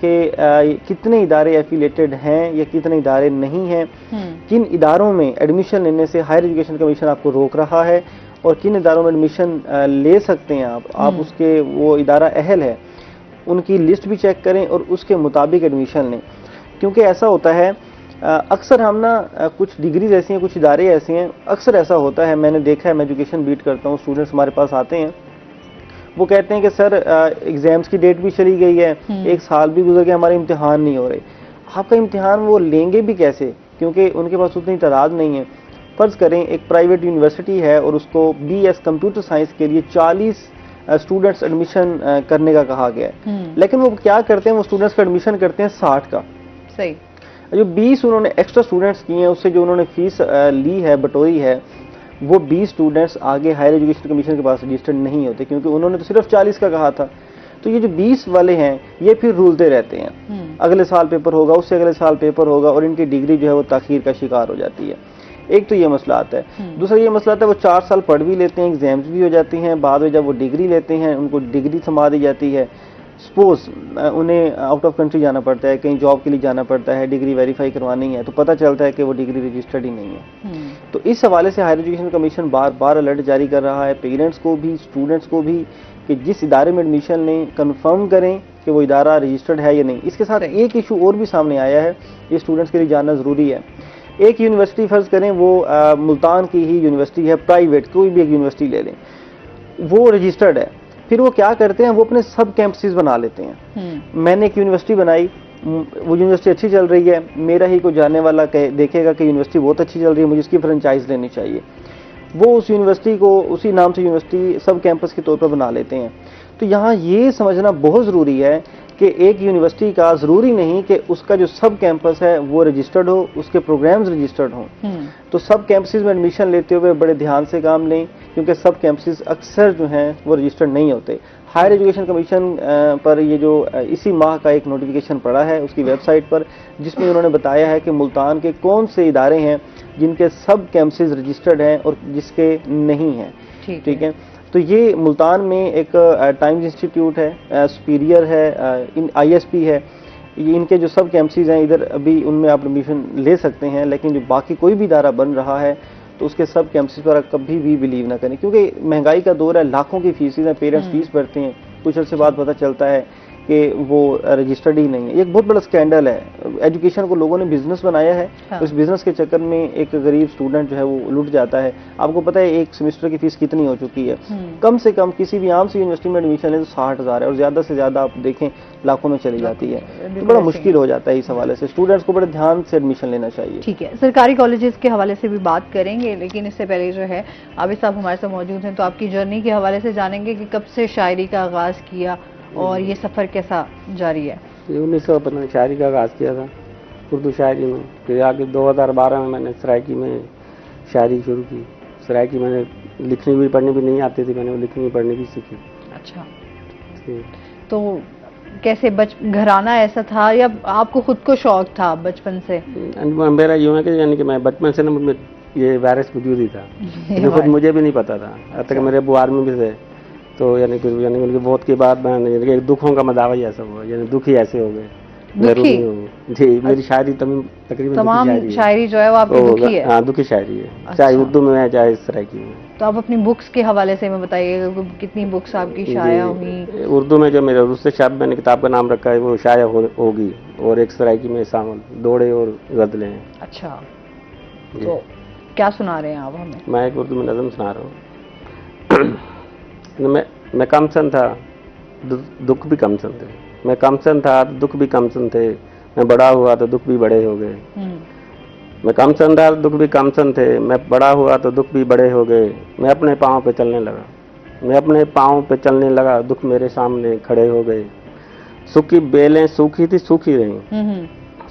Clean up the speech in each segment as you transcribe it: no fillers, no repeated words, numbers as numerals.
کہ کتنے ادارے ایفیلیٹڈ ہیں یا کتنے ادارے نہیں ہیں، کن اداروں میں ایڈمیشن لینے سے ہائر ایجوکیشن کمیشن آپ کو روک رہا ہے اور کن اداروں میں ایڈمیشن لے سکتے ہیں آپ اس کے وہ ادارہ اہل ہے، ان کی لسٹ بھی چیک کریں اور اس کے مطابق ایڈمیشن لیں. کیونکہ ایسا ہوتا ہے اکثر ہم نا کچھ ڈگریز ایسی ہیں، کچھ ادارے ایسے ہیں، اکثر ایسا ہوتا ہے، میں نے دیکھا ہے، میں ایجوکیشن بیٹ کرتا ہوں، اسٹوڈنٹس ہمارے پاس آتے ہیں، وہ کہتے ہیں کہ سر ایگزامس کی ڈیٹ بھی چلی گئی ہے، 1 سال بھی گزر گیا، ہمارے امتحان نہیں ہو رہے. آپ کا امتحان وہ لیں گے بھی کیسے؟ کیونکہ ان کے پاس اتنی تعداد نہیں ہے. فرض کریں ایک پرائیویٹ یونیورسٹی ہے اور اس کو BS کمپیوٹر سائنس کے لیے 40 اسٹوڈنٹس ایڈمیشن کرنے کا کہا گیا ہے، لیکن وہ کیا کرتے ہیں، وہ اسٹوڈنٹس کا ایڈمیشن کرتے ہیں 60 کا. صحیح. جو 20 انہوں نے ایکسٹرا اسٹوڈنٹس کیے ہیں، اس سے جو انہوں نے فیس لی ہے، بٹوری ہے، وہ 20 اسٹوڈنٹس آگے ہائر ایجوکیشن کمیشن کے پاس رجسٹرڈ نہیں ہوتے، کیونکہ انہوں نے تو صرف 40 کا کہا تھا. تو یہ جو 20 والے ہیں یہ پھر رولتے رہتے ہیں، اگلے سال پیپر ہوگا، اس سے اگلے سال پیپر ہوگا، اور ان کی ڈگری جو ہے وہ تاخیر کا شکار ہو جاتی ہے. ایک تو یہ مسئلہ آتا ہے. دوسرا یہ مسئلہ آتا ہے وہ 4 سال پڑھ بھی لیتے ہیں، ایگزامز بھی ہو جاتی ہیں، بعد میں جب وہ ڈگری لیتے ہیں ان کو ڈگری تھما دی جاتی ہے. سپوز انہیں آؤٹ آف کنٹری جانا پڑتا ہے، کہیں جاب کے لیے جانا پڑتا ہے، ڈگری ویریفائی کروانی ہے، تو پتہ چلتا ہے کہ وہ ڈگری رجسٹرڈ ہی نہیں ہے. تو اس حوالے سے ہائر ایجوکیشن کمیشن بار بار الرٹ جاری کر رہا ہے پیرنٹس کو بھی، اسٹوڈنٹس کو بھی، کہ جس ادارے میں ایڈمیشن لیں کنفرم کریں کہ وہ ادارہ رجسٹرڈ ہے یا نہیں. اس کے ساتھ ایک ایشو اور بھی سامنے آیا ہے، یہ اسٹوڈنٹس کے لیے جاننا ضروری ہے. ایک یونیورسٹی فرض کریں وہ ملتان کی ہی یونیورسٹی ہے، پرائیویٹ کوئی بھی ایک یونیورسٹی لے لیں، وہ رجسٹرڈ ہے. پھر وہ کیا کرتے ہیں، وہ اپنے سب کیمپسز بنا لیتے ہیں. میں نے ایک یونیورسٹی بنائی، وہ یونیورسٹی اچھی چل رہی ہے، میرا ہی کوئی جانے والا دیکھے گا کہ یونیورسٹی بہت اچھی چل رہی ہے، مجھے اس کی فرنچائز لینی چاہیے، وہ اس یونیورسٹی کو اسی نام سے یونیورسٹی سب کیمپس کے طور پر بنا لیتے ہیں. تو یہاں یہ سمجھنا بہت ضروری ہے کہ ایک یونیورسٹی کا ضروری نہیں کہ اس کا جو سب کیمپس ہے وہ رجسٹرڈ ہو، اس کے پروگرامز رجسٹرڈ ہوں. تو سب کیمپسز میں ایڈمیشن لیتے ہوئے بڑے دھیان سے کام لیں، کیونکہ سب کیمپسز اکثر جو ہیں وہ رجسٹرڈ نہیں ہوتے. ہائر ایجوکیشن کمیشن پر یہ جو اسی ماہ کا ایک نوٹیفیکیشن پڑا ہے اس کی ویب سائٹ پر، جس میں انہوں نے بتایا ہے کہ ملتان کے کون سے ادارے ہیں جن کے سب کیمپسز رجسٹرڈ ہیں اور جس کے نہیں ہیں. ٹھیک ہے. تو یہ ملتان میں ایک ٹائمز انسٹیٹیوٹ ہے، سپیریئر ہے، ISP ہے، یہ ان کے جو سب کیمپسز ہیں ادھر ابھی ان میں آپ ایڈمیشن لے سکتے ہیں. لیکن جو باقی کوئی بھی ادارہ بن رہا ہے تو اس کے سب کیمپسز پر کبھی بھی بلیو نہ کریں، کیونکہ مہنگائی کا دور ہے، لاکھوں کی فیسز ہیں، پیرنٹس فیس بھرتے ہیں، کچھ عرصے بعد پتہ چلتا ہے کہ وہ رجسٹرڈ ہی نہیں ہے. یہ ایک بہت بڑا اسکینڈل ہے. ایجوکیشن کو لوگوں نے بزنس بنایا ہے، اس بزنس کے چکر میں ایک غریب اسٹوڈنٹ جو ہے وہ لٹ جاتا ہے. آپ کو پتہ ہے ایک سیمسٹر کی فیس کتنی ہو چکی ہے؟ کم سے کم کسی بھی عام سی یونیورسٹی میں ایڈمیشن لیں تو 60,000 ہے، اور زیادہ سے زیادہ آپ دیکھیں لاکھوں میں چلی جاتی ہے. تو بڑا مشکل ہو جاتا ہے اس حوالے سے. اسٹوڈنٹس کو بڑے دھیان سے ایڈمیشن لینا چاہیے. ٹھیک ہے، سرکاری کالجز کے حوالے سے بھی بات کریں گے، لیکن اس سے پہلے جو ہے عابد صاحب ہمارے ساتھ موجود ہیں، تو آپ کی جرنی کے حوالے سے جانیں گے کہ کب سے شاعری کا آغاز کیا اور یہ سفر کیسا جاری ہے؟ 1915 میں شاعری کا آغاز کیا تھا، اردو شاعری میں. پھر آگے 2012 میں نے سرائکی میں شاعری شروع کی. سرائکی میں نے لکھنی بھی پڑھنی بھی نہیں آتی تھی، میں نے وہ لکھنی بھی پڑھنی بھی سیکھی. اچھا. تو کیسے گھرانہ ایسا تھا یا آپ کو خود کو شوق تھا بچپن سے؟ میرا یوں ہے کہ یعنی کہ میں بچپن سے نا یہ وائرس موجود ہی تھا، خود مجھے بھی نہیں پتا تھا. اب تک میرے ابو آرمی بھی تھے، تو یعنی کہ موت کے بعد میں دکھوں کا مداوع ہی ایسا ہوا، یعنی دکھ ہی ایسے ہو گئے. جی میری شاعری تقریباً تمام شاعری جو ہے وہ آپ کی دکھی ہے؟ ہاں دکھی شاعری ہے، چاہے اردو میں ہے چاہے سرائکی میں. تو آپ اپنی بکس کے حوالے سے میں بتائیے گا کتنی بکس آپ کی شائع ہوئی؟ اردو میں جو میرے رستے شاب میں نے کتاب کا نام رکھا ہے وہ شائع ہوگی، اور ایک سرائکی میں ساول دوڑے اور غزلیں ہیں. اچھا. تو کیا سنا رہے ہیں آپ ہمیں؟ میں ایک اردو میں نظم سنا رہا ہوں. میں کم سن تھا، دکھ بھی کم سن تھے. میں کم سن تھا، دکھ بھی کم سن تھے. میں بڑا ہوا تو دکھ بھی بڑے ہو گئے. میں کم سن تھا، دکھ بھی کم سن تھے. میں بڑا ہوا تو دکھ بھی بڑے ہو گئے. میں اپنے پاؤں پہ چلنے لگا، میں اپنے پاؤں پہ چلنے لگا. دکھ میرے سامنے کھڑے ہو گئے. سوکھی بیلیں سوکھی تھی سوکھی رہیں،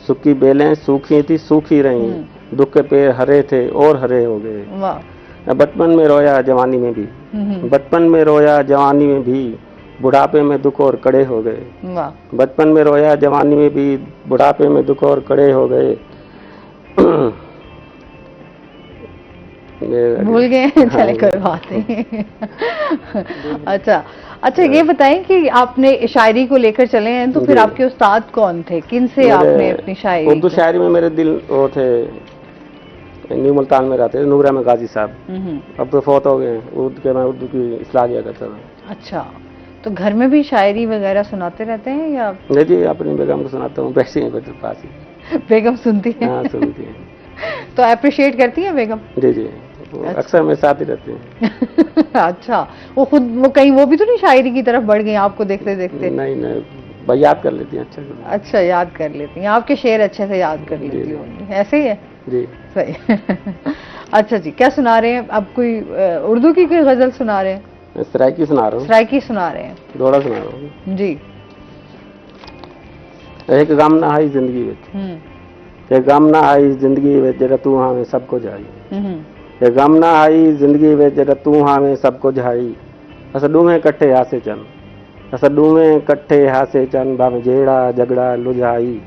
سوکھی بیلیں سوکھی تھی سوکھی رہیں. دکھ کے پیر ہرے تھے اور ہرے ہو گئے. بچپن میں رویا جوانی میں بھی، بچپن میں رویا جوانی میں بھی. بڑھاپے میں دکھ اور کڑے ہو گئے. بچپن میں رویا جوانی میں بھی، بڑھاپے میں دکھ اور کڑے ہو گئے. بھول گئے ہیں؟ چلے کوئی بات نہیں. اچھا یہ بتائیں کہ آپ نے شاعری کو لے کر چلے ہیں تو پھر آپ کے استاد کون تھے؟ کن سے آپ نے اپنی شاعری؟ اردو شاعری میں میرے دل وہ تھے، نیو ملتان میں رہتے تھے، نور احمد غازی صاحب، اب تو فوت ہو گئے ہیں. میں اردو کی اصلاح کیا کرتا تھا. اچھا، تو گھر میں بھی شاعری وغیرہ سناتے رہتے ہیں یا؟ نہیں جی، اپنی بیگم کو سناتا ہوں، بیٹھی ہیں بیٹے پاس ہی. بیگم سنتی ہیں؟ ہاں سنتی ہیں. تو اپریشیٹ کرتی ہیں بیگم؟ جی اکثر میرے ساتھ ہی رہتے ہیں. اچھا، وہ کہیں وہ بھی تو نہیں شاعری کی طرف بڑھ گئی آپ کو دیکھتے دیکھتے؟ نہیں بھائی یاد کر لیتی ہیں. اچھا یاد کر لیتی ہیں، آپ کے شعر اچھے سے یاد کر لیتی ہوں گی، ایسے ہی ہے؟ جی صحیح. اچھا جی، کیا سنا رہے ہیں اب؟ کوئی اردو کی کوئی غزل سنا رہے ہیں؟ سرائکی سنا رہا ہوں. سرائکی سنا رہے ہیں؟ دوڑا سنا رہا ہوں. جی. ایک غم نہ آئی زندگی وچ، ایک غم نہ آئی زندگی وچ جڑا تو ہاں سب کچھ آئی. ایک غم نہ آئی زندگی وچ جڑا تو ہاں سب کچھ آئی. اساں دوویں کٹھے ہاسے چن، اساں دوویں کٹھے ہاسے چن، بھاویں جھیڑا جھگڑا لجھائی.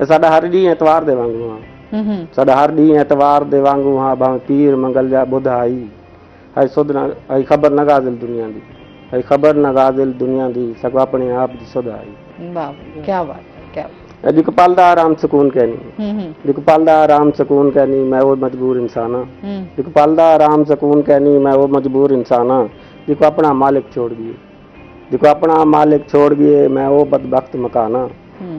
ساڈا ہر ڈی اتوار دے وانگو ہاں، ساڈا ہر ڈی اتوار دے وانگو ہاں، بھاویں پیر منگل جا بدھ آئی. ائی خبر نہ غازل دنیا دی، ائی خبر نہ غازل دنیا دی، سگو اپنے آپ دی سدھ آئی. واہ، کیا بات ہے، کیا بات. جک پالدا آرام سکون کہنی، جک پالدا آرام سکون کہنی، میں وہ مجبور انسان ہاں. جک پالدا آرام سکون کہنی، میں وہ مجبور انسان ہاں. جکو اپنا مالک چھوڑ گئے، جکو اپنا مالک چھوڑ گئے، میں وہ بدبخت مکان ہاں.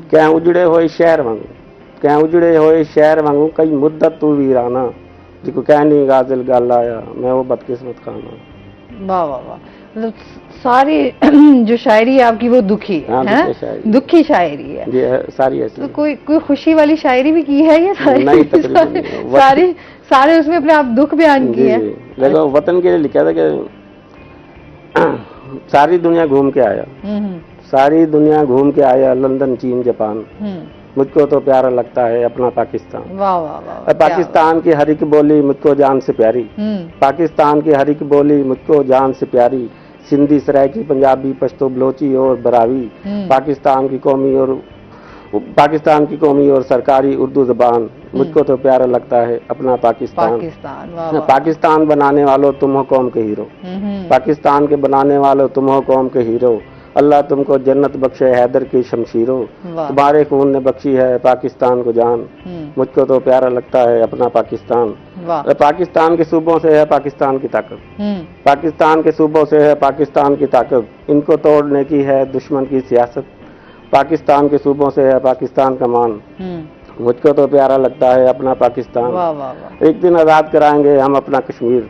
کہ اجڑے ہوئے شہر وانگو، کہ اجڑے ہوئے شہر وانگو، کئی مدت تو ویرانا. جکو کہنی غازل گل آیا، میں وہ بدقسمت خان ہاں. واہ واہ واہ. مطلب ساری جو شاعری ہے آپ کی وہ دکھی ہے، دکھی شاعری ہے جی، ساری ایسی. تو کوئی خوشی والی شاعری بھی کی ہے یا نہیں؟ سارے اس میں اپنے آپ دکھ بیان کیے ہیں؟ دیکھو وطن کے لیے لکھا تھا کہ ساری دنیا گھوم کے آیا، ساری دنیا گھوم کے آیا، لندن چین جاپان، مجھ کو تو پیارا لگتا ہے اپنا پاکستان. واہ واہ واہ. پاکستان کی ہر ایک بولی مجھ کو جان سے پیاری، پاکستان کی ہر ایک بولی مجھ کو جان سے پیاری. سندھی، سرائکی، پنجابی، پشتو، بلوچی اور براوی، پاکستان کی قومی اور سرکاری اردو زبان، مجھ کو تو پیارا لگتا ہے اپنا پاکستان. پاکستان بنانے والوں تم ہو قوم کے ہیرو، پاکستان کے بنانے والوں تم ہو قوم کے ہیرو. اللہ تم کو جنت بخشے حیدر کی شمشیروں، تمہارے خون نے بخشی ہے پاکستان کو جان، مجھ کو تو پیارا لگتا ہے اپنا پاکستان. پاکستان کے صوبوں سے ہے پاکستان کی طاقت، پاکستان کے صوبوں سے ہے پاکستان کی طاقت، ان کو توڑنے کی ہے دشمن کی سیاست. پاکستان کے صوبوں سے ہے پاکستان کا مان، مجھ کو تو پیارا لگتا ہے اپنا پاکستان. ایک دن آزاد کرائیں گے ہم اپنا کشمیر،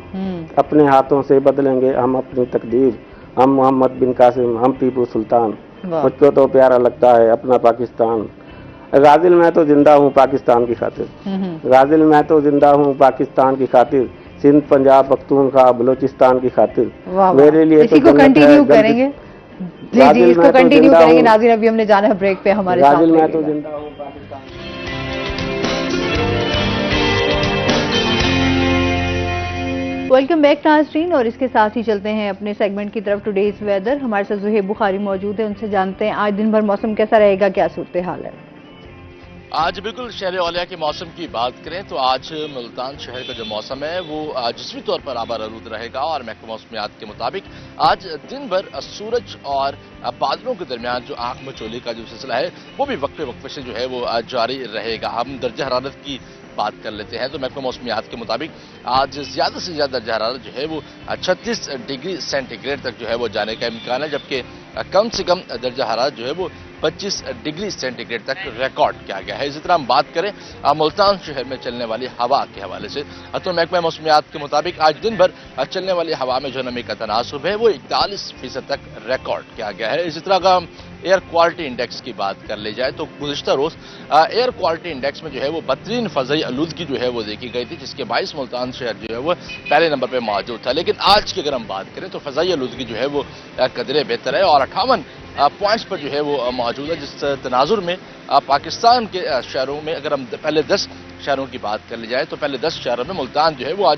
اپنے ہاتھوں سے بدلیں گے ہم اپنی تقدیر. ہم محمد بن قاسم، ہم ٹیپو سلطان، مجھ کو تو پیارا لگتا ہے اپنا پاکستان. غازل میں تو زندہ ہوں پاکستان کی خاطر، غازل میں تو زندہ ہوں پاکستان کی خاطر، سندھ، پنجاب، پختونخوا، بلوچستان کی خاطر. میرے لیے تو کنٹینیو کریں گے. جی اس کو کنٹینیو کریں گے. ناظرین ابھی ہم نے جانا ہے بریک پہ، ہمارے ساتھ غازل میں تو زندہ ہوں پاکستان. ویلکم بیک ناظرین، اور اس کے ساتھ ہی چلتے ہیں اپنے سیگمنٹ کی طرف، ٹوڈیز ویدر. ہمارے ساتھ زہیب بخاری موجود ہیں، ان سے جانتے ہیں آج دن بھر موسم کیسا رہے گا، کیا صورتحال ہے. آج بالکل شہر اولیا کے موسم کی بات کریں تو آج ملتان شہر کا جو موسم ہے وہ جسمی طور پر آبار آلود رہے گا، اور محکمہ موسمیات کے مطابق آج دن بھر سورج اور بادلوں کے درمیان جو آنکھ مچولی کا جو سلسلہ ہے وہ بھی وقفے وقفے سے جو ہے وہ جاری رہے گا. ہم درجہ حرارت کی بات کر لیتے ہیں تو محکمہ موسمیات کے مطابق آج زیادہ سے زیادہ درجہ حرارت جو ہے وہ 36 ڈگری سینٹی گریڈ تک جو ہے وہ جانے کا امکان ہے، جبکہ کم سے کم درجہ حرارت جو ہے وہ 25 ڈگری سینٹی گریڈ تک ریکارڈ کیا گیا ہے. اسی طرح ہم بات کریں ملتان شہر میں چلنے والی ہوا کے حوالے سے تو محکمہ موسمیات کے مطابق آج دن بھر چلنے والی ہوا میں جو نمی کا تناسب ہے وہ 41% تک ریکارڈ کیا گیا ہے. اسی طرح کا ایئر کوالٹی انڈیکس کی بات کر لی جائے تو گزشتہ روز ایئر کوالٹی انڈیکس میں جو ہے وہ بدترین فضائی آلودگی جو ہے وہ دیکھی گئی تھی، جس کے باعث ملتان شہر جو ہے وہ پہلے نمبر پہ موجود تھا. لیکن آج کی اگر ہم بات کریں تو فضائی آلودگی جو ہے وہ قدرے بہتر ہے اور 58 پوائنٹس پر جو ہے وہ موجود ہے، جس تناظر میں پاکستان کے شہروں میں اگر ہم پہلے 10 شہروں کی بات کر لی جائے تو پہلے 10 شہروں میں ملتان جو ہے وہ آج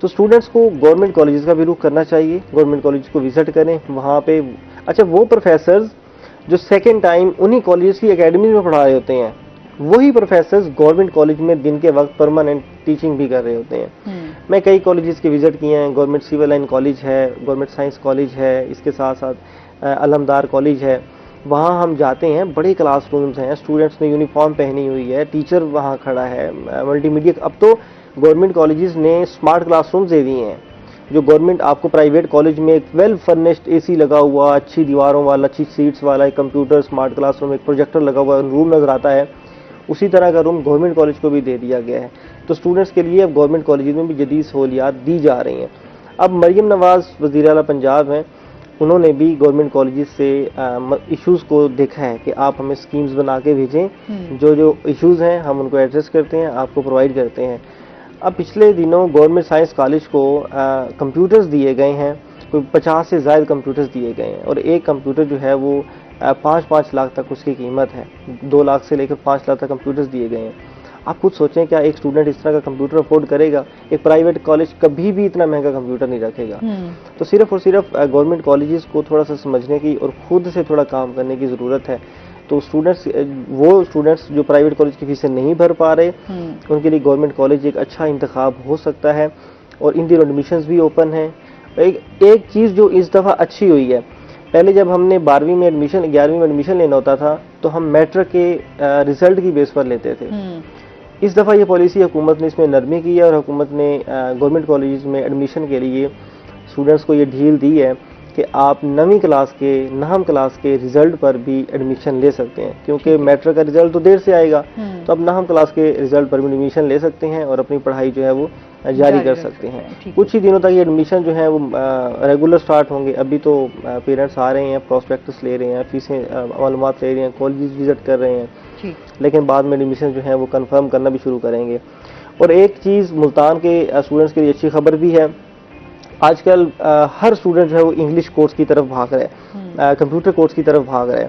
تو اسٹوڈنٹس کو گورنمنٹ کالجز کا بھی رخ کرنا چاہیے, گورنمنٹ کالج کو وزٹ کریں وہاں پہ. اچھا وہ پروفیسرز جو سیکنڈ ٹائم انہی کالجز کی اکیڈمیز میں پڑھا رہے ہوتے ہیں, وہی پروفیسرز گورنمنٹ کالج میں دن کے وقت پرماننٹ ٹیچنگ بھی کر رہے ہوتے ہیں. میں کئی کالجز کے وزٹ کیے ہیں, گورنمنٹ سول لائن کالج ہے, گورنمنٹ سائنس کالج ہے, اس کے ساتھ ساتھ علمدار کالج ہے. وہاں ہم جاتے ہیں, بڑے کلاس رومز ہیں, اسٹوڈنٹس نے یونیفارم پہنی ہوئی ہے, ٹیچر وہاں کھڑا ہے, ملٹی میڈیا. اب تو گورنمنٹ کالجز نے اسمارٹ کلاس رومز دے دیے ہیں, جو گورنمنٹ آپ کو پرائیویٹ کالج میں ایک ویل فرنشڈ اے سی لگا ہوا, اچھی دیواروں والا, اچھی سیٹس والا, ایک کمپیوٹر, اسمارٹ کلاس روم, ایک پروجیکٹر لگا ہوا روم نظر آتا ہے, اسی طرح کا روم گورنمنٹ کالج کو بھی دے دیا گیا ہے. تو اسٹوڈنٹس کے لیے اب گورنمنٹ کالجز میں بھی جدید سہولیات دی جا رہی ہیں. اب مریم نواز وزیر اعلیٰ پنجاب ہیں, انہوں نے بھی گورنمنٹ کالجز سے ایشوز کو دیکھا ہے کہ آپ ہمیں اسکیمز بنا کے بھیجیں, جو ایشوز ہیں ہم ان کو ایڈریس کرتے ہیں, آپ کو پرووائڈ کرتے ہیں. اب پچھلے دنوں گورنمنٹ سائنس کالج کو کمپیوٹرز دیے گئے ہیں, کوئی 50 سے زائد کمپیوٹرز دیے گئے ہیں, اور ایک کمپیوٹر جو ہے وہ 5 لاکھ تک اس کی قیمت ہے, 2 لاکھ سے لے کر 5 لاکھ تک کمپیوٹرز دیے گئے ہیں. آپ خود سوچیں کیا ایک اسٹوڈنٹ اس طرح کا کمپیوٹر افورڈ کرے گا؟ ایک پرائیویٹ کالج کبھی بھی اتنا مہنگا کمپیوٹر نہیں رکھے گا. تو صرف اور صرف گورنمنٹ کالجز کو تھوڑا سا سمجھنے کی اور خود سے تھوڑا کام کرنے کی ضرورت ہے. تو وہ اسٹوڈنٹس جو پرائیویٹ کالج کی فیسیں نہیں بھر پا رہے, ان کے لیے گورنمنٹ کالج ایک اچھا انتخاب ہو سکتا ہے. اور ان دنوں ایڈمیشنز بھی اوپن ہیں. ایک چیز جو اس دفعہ اچھی ہوئی ہے, پہلے جب ہم نے 11ویں میں ایڈمیشن لینا ہوتا تھا تو ہم میٹرک کے ریزلٹ کی بیس پر لیتے تھے. اس دفعہ یہ پالیسی حکومت نے اس میں نرمی کی ہے, اور حکومت نے گورنمنٹ کالجز میں ایڈمیشن کے لیے اسٹوڈنٹس کو یہ ڈھیل دی ہے کہ آپ 9ویں کلاس کے 9th کلاس کے ریزلٹ پر بھی ایڈمیشن لے سکتے ہیں, کیونکہ میٹرک کا ریزلٹ تو دیر سے آئے گا, تو اب 9th کلاس کے ریزلٹ پر بھی ایڈمیشن لے سکتے ہیں اور اپنی پڑھائی جو ہے وہ جاری کر سکتے ہیں. کچھ ہی دنوں تک یہ ایڈمیشن جو ہے وہ ریگولر سٹارٹ ہوں گے. ابھی تو پیرنٹس آ رہے ہیں, پراسپیکٹس لے رہے ہیں, فیسیں معلومات لے رہے ہیں, کالجز وزٹ کر رہے ہیں, لیکن بعد میں ایڈمیشن جو ہیں وہ کنفرم کرنا بھی شروع کریں گے. اور ایک چیز ملتان کے اسٹوڈنٹس کے لیے اچھی خبر بھی ہے, آج کل ہر اسٹوڈنٹ جو ہے وہ انگلش کورس کی طرف بھاگ رہا ہے, کمپیوٹر کورس کی طرف بھاگ رہا ہے.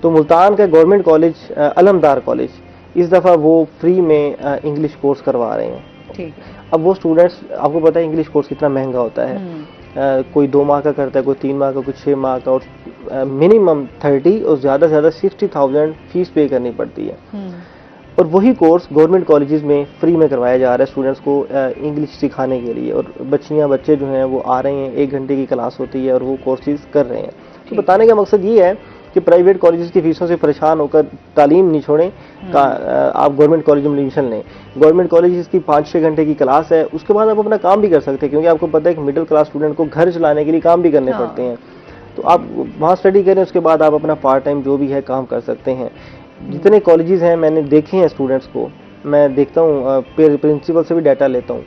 تو ملتان کا گورنمنٹ کالج علمدار کالج اس دفعہ وہ فری میں انگلش کورس کروا رہے ہیں. اب وہ اسٹوڈنٹس, آپ کو پتہ ہے انگلش کورس کتنا مہنگا ہوتا ہے, کوئی 2 ماہ کا کرتا ہے, کوئی 3 ماہ کا, کوئی 6 ماہ کا, اور منیمم 30 اور زیادہ سے زیادہ 60,000 فیس پے کرنی پڑتی ہے. اور وہی کورس گورنمنٹ کالجز میں فری میں کروایا جا رہا ہے اسٹوڈنٹس کو انگلش سکھانے کے لیے. اور بچے جو ہیں وہ آ رہے ہیں, 1 گھنٹے کی کلاس ہوتی ہے اور وہ کورسز کر رہے ہیں. تو بتانے کا مقصد یہ ہے کہ پرائیویٹ کالجز کی فیسوں سے پریشان ہو کر تعلیم نہیں چھوڑیں, آپ گورنمنٹ کالج میں ایڈمیشن لیں. گورنمنٹ کالج کی 5-6 گھنٹے کی کلاس ہے, اس کے بعد آپ اپنا کام بھی کر سکتے ہیں, کیونکہ آپ کو پتہ ہے کہ مڈل کلاس اسٹوڈنٹ کو گھر چلانے کے لیے کام بھی کرنے پڑتے ہیں. تو آپ وہاں اسٹڈی کریں, اس کے بعد آپ اپنا پارٹ ٹائم جو بھی ہے کام کر سکتے ہیں. جتنے کالجز ہیں میں نے دیکھے ہیں اسٹوڈنٹس کو, میں دیکھتا ہوں, پرنسپل سے بھی ڈیٹا لیتا ہوں.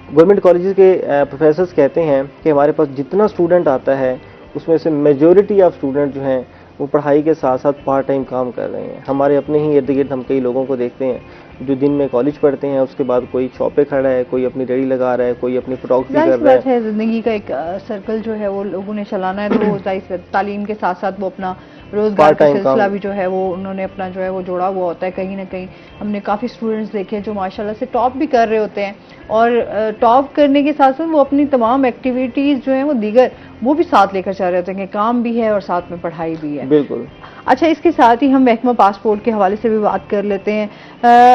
گورنمنٹ کالجز کے پروفیسرز کہتے ہیں کہ ہمارے پاس جتنا اسٹوڈنٹ آتا ہے اس میں سے میجورٹی آف اسٹوڈنٹ جو ہیں وہ پڑھائی کے ساتھ ساتھ پارٹ ٹائم کام کر رہے ہیں. ہمارے اپنے ہی ارد گرد ہم کئی لوگوں کو دیکھتے ہیں جو دن میں کالج پڑھتے ہیں, اس کے بعد کوئی شاپ پہ کھڑا ہے, کوئی اپنی ریڑھی لگا رہا ہے, کوئی اپنی فوٹوگرافی کر رہا ہے. زندگی کا ایک سرکل جو ہے وہ لوگوں نے چلانا ہے, تو تعلیم کے ساتھ ساتھ وہ اپنا روزگار کا سلسلہ بھی جو ہے وہ انہوں نے اپنا جو ہے وہ جوڑا ہوا ہوتا ہے. کہیں نہ کہیں ہم نے کافی اسٹوڈنٹس دیکھے جو ماشاءاللہ سے ٹاپ بھی کر رہے ہوتے ہیں, اور ٹاپ کرنے کے ساتھ ساتھ وہ اپنی تمام ایکٹیویٹیز جو ہیں وہ دیگر وہ بھی ساتھ لے کر چل رہے ہوتے ہیں, کہ کام بھی ہے اور ساتھ میں پڑھائی بھی ہے. بالکل. اچھا, اس کے ساتھ ہی ہم محکمہ پاسپورٹ کے حوالے سے بھی بات کر لیتے ہیں.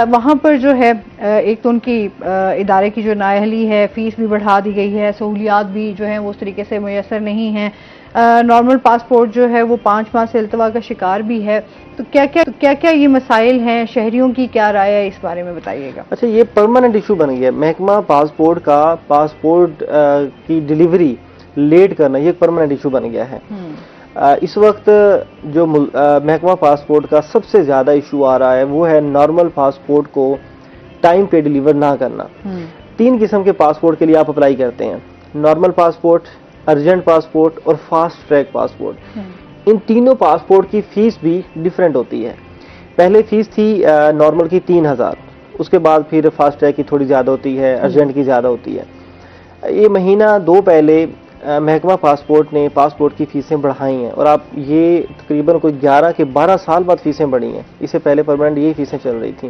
وہاں پر جو ہے ایک تو ان کی ادارے کی جو نااہلی ہے, فیس بھی بڑھا دی گئی ہے, سہولیات بھی جو ہیں وہ اس طریقے سے میسر نہیں ہیں. نارمل پاسپورٹ جو ہے وہ 5 ماہ سے التوا کا شکار بھی ہے. تو کیا یہ مسائل ہیں, شہریوں کی کیا رائے ہے, اس بارے میں بتائیے گا. اچھا, یہ پرماننٹ ایشو بن گیا ہے. محکمہ پاسپورٹ کا پاسپورٹ کی ڈیلیوری لیٹ کرنا, یہ ایک پرماننٹ ایشو بن گیا ہے. اس وقت جو محکمہ پاسپورٹ کا سب سے زیادہ ایشو آ رہا ہے وہ ہے نارمل پاسپورٹ کو ٹائم پہ ڈیلیور نہ کرنا. 3 قسم کے پاسپورٹ کے لیے آپ اپلائی کرتے ہیں, نارمل پاسپورٹ, ارجنٹ پاسپورٹ اور فاسٹ ٹریک پاسپورٹ. ان تینوں پاسپورٹ کی فیس بھی ڈیفرنٹ ہوتی ہے. پہلے فیس تھی نارمل کی 3,000, اس کے بعد پھر فاسٹ ٹریک کی تھوڑی زیادہ ہوتی ہے, ارجنٹ کی زیادہ ہوتی ہے. یہ مہینہ 2 پہلے محکمہ پاسپورٹ نے پاسپورٹ کی فیسیں بڑھائی ہیں, اور آپ یہ تقریباً کوئی 11 کے 12 سال بعد فیسیں بڑھی ہیں. اس سے پہلے پرماننٹ یہی فیسیں چل رہی تھیں.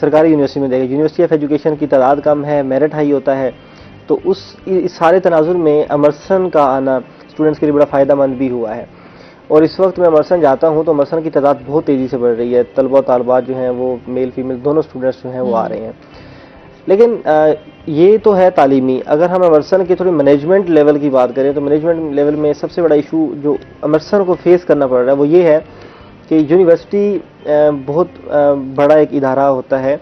سرکاری یونیورسٹی میں دیکھیں یونیورسٹی آف ایجوکیشن کی تعداد کم ہے, میرٹ ہائی ہوتا ہے, تو اس سارے تناظر میں امرسن کا آنا اسٹوڈنٹس کے لیے بڑا فائدہ مند بھی ہوا ہے. اور اس وقت میں امرسن جاتا ہوں تو امرسن کی تعداد بہت تیزی سے بڑھ رہی ہے, طلبہ و طالبات جو ہیں وہ میل فیمیل دونوں اسٹوڈنٹس جو ہیں وہ آ رہے ہیں. لیکن یہ تو ہے تعلیمی. اگر ہم امرسن کی تھوڑی مینجمنٹ لیول کی بات کریں تو مینجمنٹ لیول میں سب سے بڑا ایشو جو امرسن کو فیس کرنا پڑ رہا ہے وہ یہ ہے کہ یونیورسٹی بہت بڑا ایک ادارہ ہوتا ہے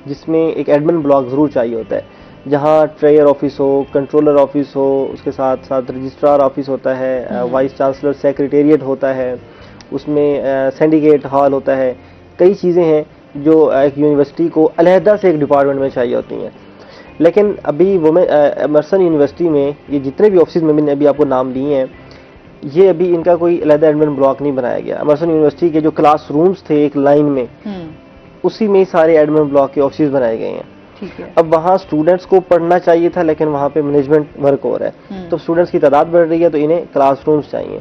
جس میں ایک ایڈمن بلاک ضرور چاہیے ہوتا ہے, جہاں ٹریئر آفس ہو, کنٹرولر آفس ہو, اس کے ساتھ ساتھ رجسٹرار آفس ہوتا ہے, وائس چانسلر سیکریٹریٹ ہوتا ہے, اس میں سینڈیکیٹ ہال ہوتا ہے. کئی چیزیں ہیں جو ایک یونیورسٹی کو علیحدہ سے ایک ڈپارٹمنٹ میں چاہیے ہوتی ہیں. لیکن ابھی وہ میں امرسن یونیورسٹی میں یہ جتنے بھی آفسز میں نے ابھی آپ کو نام لیے ہیں, یہ ابھی ان کا کوئی علیحدہ ایڈمن بلاک نہیں بنایا گیا. امرسن یونیورسٹی کے جو کلاس رومز تھے ایک لائن میں, اسی میں سارے ایڈمن بلاک کے آفسز بنائے گئے ہیں. اب وہاں اسٹوڈنٹس کو پڑھنا چاہیے تھا لیکن وہاں پہ مینجمنٹ ورک ہو رہا ہے, تو اسٹوڈنٹس کی تعداد بڑھ رہی ہے تو انہیں کلاس رومز چاہیے.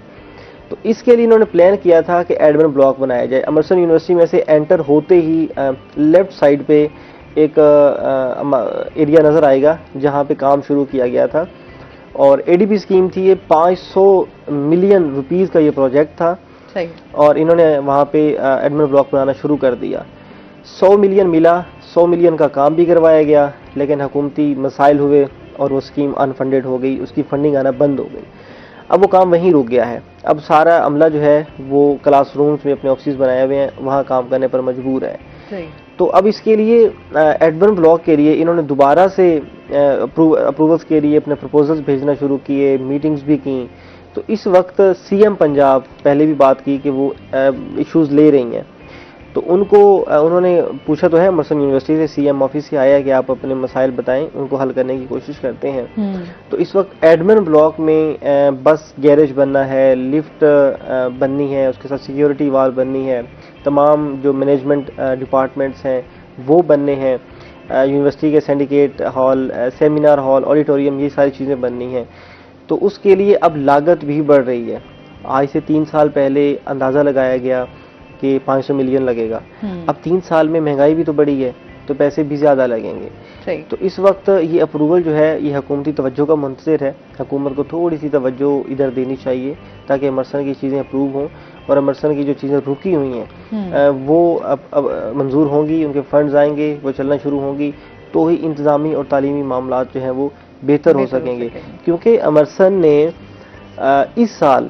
تو اس کے لیے انہوں نے پلان کیا تھا کہ ایڈمن بلاک بنایا جائے. امرسن یونیورسٹی میں سے انٹر ہوتے ہی لیفٹ سائڈ پہ ایک ایریا نظر آئے گا جہاں پہ کام شروع کیا گیا تھا, اور اے ڈی پی اسکیم تھی. یہ 500 ملین روپیز کا یہ پروجیکٹ تھا, اور انہوں نے وہاں پہ ایڈمن بلاک بنانا شروع کر دیا. 100 ملین ملا, 100 ملین کا کام بھی کروایا گیا, لیکن حکومتی مسائل ہوئے اور وہ اسکیم انفنڈڈ ہو گئی, اس کی فنڈنگ آنا بند ہو گئی. اب وہ کام وہیں رک گیا ہے. اب سارا عملہ جو ہے وہ کلاس رومز میں اپنے آفسز بنائے ہوئے ہیں, وہاں کام کرنے پر مجبور ہے. تو اب اس کے لیے ایڈمن بلاک کے لیے انہوں نے دوبارہ سے اپروولس کے لیے اپنے پروپوزلز بھیجنا شروع کیے, میٹنگز بھی کیں. تو اس وقت سی ایم پنجاب پہلے بھی بات کی کہ وہ ایشوز لے رہی ہیں, تو ان کو انہوں نے پوچھا تو ہے امرسن یونیورسٹی سے, سی ایم آفس سے آیا کہ آپ اپنے مسائل بتائیں, ان کو حل کرنے کی کوشش کرتے ہیں. تو اس وقت ایڈمن بلاک میں بس گیریج بننا ہے, لفٹ بننی ہے, اس کے ساتھ سیکیورٹی وال بننی ہے, تمام جو مینجمنٹ ڈپارٹمنٹس ہیں وہ بننے ہیں, یونیورسٹی کے سینڈیکیٹ ہال, سیمینار ہال, آڈیٹوریم, یہ ساری چیزیں بننی ہیں. تو اس کے لیے اب لاگت بھی بڑھ رہی ہے. آج سے 3 سال پہلے اندازہ لگایا گیا کہ 500 ملین لگے گا. اب 3 سال میں مہنگائی بھی تو بڑھی ہے تو پیسے بھی زیادہ لگیں گے. تو اس وقت یہ اپروول جو ہے یہ حکومتی توجہ کا منتظر ہے. حکومت کو تھوڑی سی توجہ ادھر دینی چاہیے تاکہ امرسن کی چیزیں اپروو ہوں, اور امرسن کی جو چیزیں رکی ہوئی ہیں وہ اب منظور ہوں گی, ان کے فنڈز آئیں گے, وہ چلنا شروع ہوں گی, تو ہی انتظامی اور تعلیمی معاملات جو ہیں وہ بہتر ہو سکیں گے. کیونکہ امرسن نے اس سال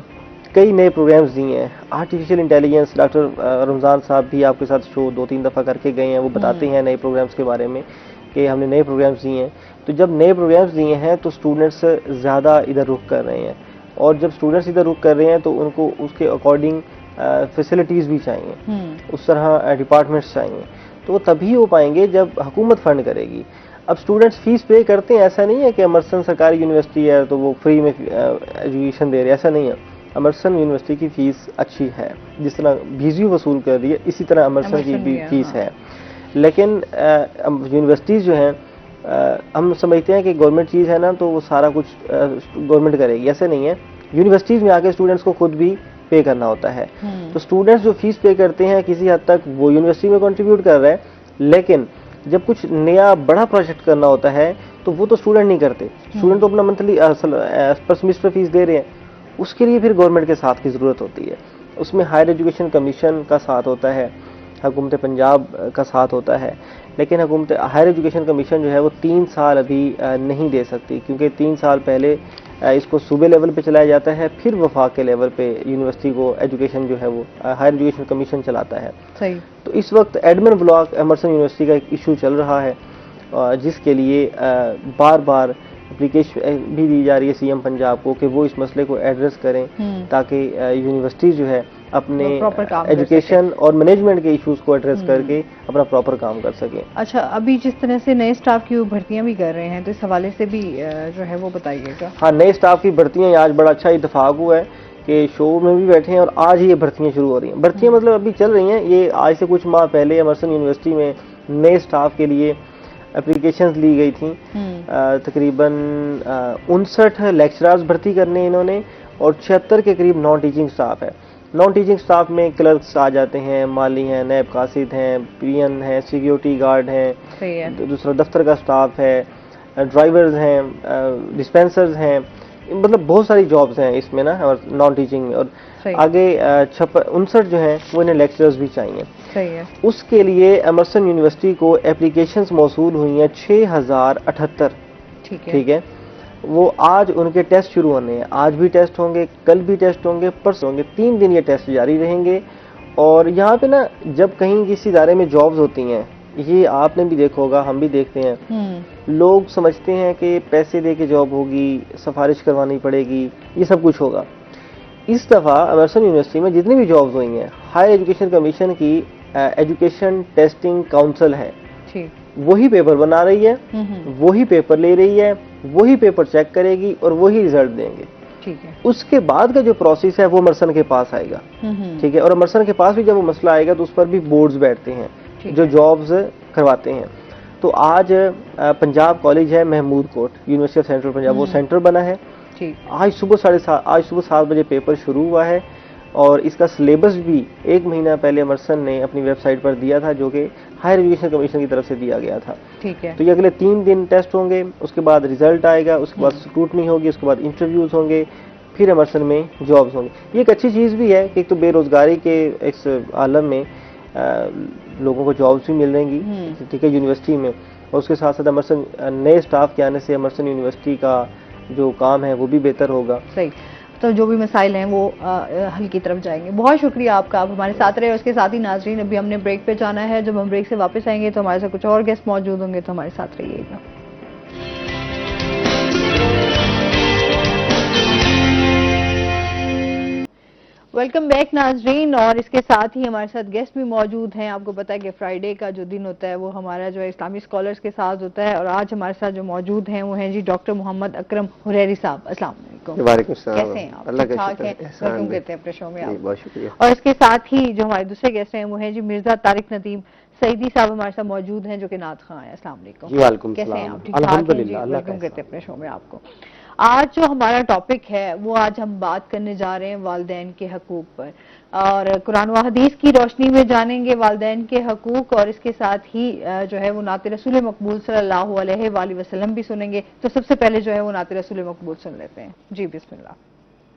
کئی نئے پروگرامز دیے ہیں. آرٹیفیشیل انٹیلیجنس, ڈاکٹر رمضان صاحب بھی آپ کے ساتھ شو 2-3 دفعہ کر کے گئے ہیں, وہ بتاتے ہیں نئے پروگرامز کے بارے میں کہ ہم نے نئے پروگرامز دیے ہیں. تو جب نئے پروگرامز دیے ہیں تو اسٹوڈنٹس زیادہ ادھر رخ کر رہے ہیں, اور جب اسٹوڈنٹس ادھر رخ کر رہے ہیں تو ان کو اس کے اکارڈنگ فیسلٹیز بھی چاہیے, اس طرح ڈپارٹمنٹس چاہیے. تو وہ تبھی ہو پائیں گے جب حکومت فنڈ کرے گی. اب اسٹوڈنٹس فیس پے کرتے ہیں, ایسا نہیں ہے کہ امرسن سرکاری یونیورسٹی ہے تو وہ فری میں ایجوکیشن دے رہے, ایسا نہیں ہے. امرسن یونیورسٹی کی فیس اچھی ہے, جس طرح بھیجو وصول کر رہی ہے اسی طرح امرسن کی بھی فیس ہے. لیکن یونیورسٹیز جو ہیں ہم سمجھتے ہیں کہ گورنمنٹ چیز ہے نا تو وہ سارا کچھ گورنمنٹ کرے گی, ایسا نہیں ہے. یونیورسٹیز میں آ کے اسٹوڈنٹس کو خود بھی پے کرنا ہوتا ہے. تو اسٹوڈنٹس جو فیس پے کرتے ہیں کسی حد تک وہ یونیورسٹی میں کنٹریبیوٹ کر رہے ہیں, لیکن جب کچھ نیا بڑا پروجیکٹ کرنا ہوتا ہے تو وہ تو اسٹوڈنٹ نہیں کرتے. اسٹوڈنٹ تو اپنا منتھلی پر سیمسٹر فیس دے رہے ہیں, اس کے لیے پھر گورنمنٹ کے ساتھ کی ضرورت ہوتی ہے. اس میں ہائر ایجوکیشن کمیشن کا ساتھ ہوتا ہے, حکومت پنجاب کا ساتھ ہوتا ہے, لیکن حکومت ہائر ایجوکیشن کمیشن جو ہے وہ 3 سال ابھی نہیں دے سکتی, کیونکہ 3 سال پہلے اس کو صوبے لیول پہ چلایا جاتا ہے, پھر وفاق کے لیول پہ یونیورسٹی کو ایجوکیشن جو ہے وہ ہائر ایجوکیشن کمیشن چلاتا ہے. صحیح. تو اس وقت ایڈمن بلاک امرسن یونیورسٹی کا ایک ایشو چل رہا ہے, جس کے لیے بار بار اپلیکیشن بھی دی جا رہی ہے سی ایم پنجاب کو کہ وہ اس مسئلے کو ایڈریس کریں تاکہ یونیورسٹی جو ہے اپنے ایجوکیشن اور مینجمنٹ کے ایشوز کو ایڈریس کر کے اپنا پراپر کام کر سکیں. اچھا, ابھی جس طرح سے نئے اسٹاف کی بھرتیاں بھی کر رہے ہیں تو اس حوالے سے بھی جو ہے وہ بتائیے گا. ہاں, نئے اسٹاف کی بھرتیاں آج بڑا اچھا اتفاق ہوا ہے کہ شو میں بھی بیٹھے ہیں اور آج ہی یہ بھرتیاں شروع ہو رہی ہیں. بھرتیاں مطلب ابھی چل رہی ہیں, یہ آج سے کچھ ماہ پہلے امرسن یونیورسٹی میں نئے اسٹاف کے لیے اپلیکیشنز لی گئی تھیں. تقریباً 59 لیکچرارز بھرتی کرنے انہوں نے, اور 76 کے قریب نان ٹیچنگ اسٹاف ہے. نان ٹیچنگ سٹاف میں کلرکس آ جاتے ہیں، مالی ہیں، نیب قاصد ہیں، پین ہیں، سیکیورٹی گارڈ ہیں، صحیح ہے. دوسرا دفتر کا سٹاف ہے، ڈرائیورز ہیں، ڈسپینسرز ہیں، مطلب بہت ساری جابز ہیں اس میں نا، اور نان ٹیچنگ میں. اور صحیح. آگے 59 جو ہیں وہ انہیں لیکچرز بھی چاہیے. صحیح ہے. اس کے لیے ایمرسن یونیورسٹی کو اپلیکیشنز موصول ہوئی ہیں 6078. ٹھیک ہے. وہ آج ان کے ٹیسٹ شروع ہونے ہیں، آج بھی ٹیسٹ ہوں گے، کل بھی ٹیسٹ ہوں گے، پرسوں ہوں گے، 3 دن یہ ٹیسٹ جاری رہیں گے. اور یہاں پہ نا جب کہیں کسی ادارے میں جابز ہوتی ہیں، یہ آپ نے بھی دیکھا ہوگا، ہم بھی دیکھتے ہیں، لوگ سمجھتے ہیں کہ پیسے دے کے جاب ہوگی، سفارش کروانی پڑے گی، یہ سب کچھ ہوگا. اس دفعہ ایمرسن یونیورسٹی میں جتنی بھی جابز ہوئی ہیں، ہائر ایجوکیشن کمیشن کی ایجوکیشن ٹیسٹنگ کاؤنسل ہے، وہی پیپر بنا رہی ہے، وہی پیپر لے رہی ہے، وہی پیپر چیک کرے گی اور وہی ریزلٹ دیں گے. ٹھیک ہے. اس کے بعد کا جو پروسیس ہے وہ ایمرسن کے پاس آئے گا. ٹھیک ہے. اور ایمرسن کے پاس بھی جب وہ مسئلہ آئے گا تو اس پر بھی بورڈز بیٹھتے ہیں جو جابز کرواتے ہیں. تو آج پنجاب کالج ہے محمود کوٹ، یونیورسٹی آف سینٹرل پنجاب، وہ سینٹر بنا ہے. آج صبح 7 بجے پیپر شروع ہوا ہے، اور اس کا سلیبس بھی 1 مہینہ پہلے ایمرسن نے اپنی ویب سائٹ پر دیا تھا، جو کہ ہائر ایجوکیشن کمیشن کی طرف سے دیا گیا تھا. ٹھیک ہے. تو یہ اگلے 3 دن ٹیسٹ ہوں گے، اس کے بعد ریزلٹ آئے گا، اس کے بعد اسکروٹنی ہوگی، اس کے بعد انٹرویوز ہوں گے، پھر ایمرسن میں جابز ہوں گے. یہ ایک اچھی چیز بھی ہے کہ ایک تو بے روزگاری کے اس عالم میں لوگوں کو جابز بھی مل رہیں گی. ٹھیک ہے. یونیورسٹی میں، اور اس کے ساتھ ساتھ ایمرسن نئے اسٹاف کے آنے سے ایمرسن یونیورسٹی کا جو کام ہے وہ بھی بہتر ہوگا. صحیح. تو جو بھی مسائل ہیں وہ حل کی طرف جائیں گے. بہت شکریہ آپ کا، آپ ہمارے ساتھ رہے. اور اس کے ساتھ ہی ناظرین، ابھی ہم نے بریک پہ جانا ہے. جب ہم بریک سے واپس آئیں گے تو ہمارے ساتھ کچھ اور گیسٹ موجود ہوں گے، تو ہمارے ساتھ رہیے گا. ویلکم بیک ناظرین. اور اس کے ساتھ ہی ہمارے ساتھ گیسٹ بھی موجود ہیں. آپ کو پتا ہے کہ فرائیڈے کا جو دن ہوتا ہے وہ ہمارا جو ہے اسلامی اسکالرز کے ساتھ ہوتا ہے. اور آج ہمارے ساتھ جو موجود ہیں وہ ہیں جی ڈاکٹر محمد اکرم حریری صاحب. السلام علیکم. وعلیکم السلام. کیسے ہیں آپ؟ اللہ کا ٹھیک ٹھاک ہیں؟ شکر. ویلکم کہتے ہیں اپنے شو میں آپ. بہت شکریہ. اور اس کے ساتھ ہی جو ہمارے دوسرے گیسٹ ہیں وہ ہیں جی مرزا طارق ندیم سعیدی صاحب ہمارے ساتھ موجود ہیں، جو کہ نعت خواں ہیں. السلام علیکم. جی وعلیکم السلام. کیسے ہیں آپ؟ ٹھیک ٹھاک ہیں جی. ویلکم کہتے ہیں اپنے شو میں آپ کو. آج جو ہمارا ٹاپک ہے وہ آج ہم بات کرنے جا رہے ہیں والدین کے حقوق پر، اور قرآن و حدیث کی روشنی میں جانیں گے والدین کے حقوق، اور اس کے ساتھ ہی جو ہے وہ نعت رسول مقبول صلی اللہ علیہ وآلہ وسلم بھی سنیں گے. تو سب سے پہلے جو ہے وہ نعت رسول مقبول سن لیتے ہیں. جی بسم اللہ.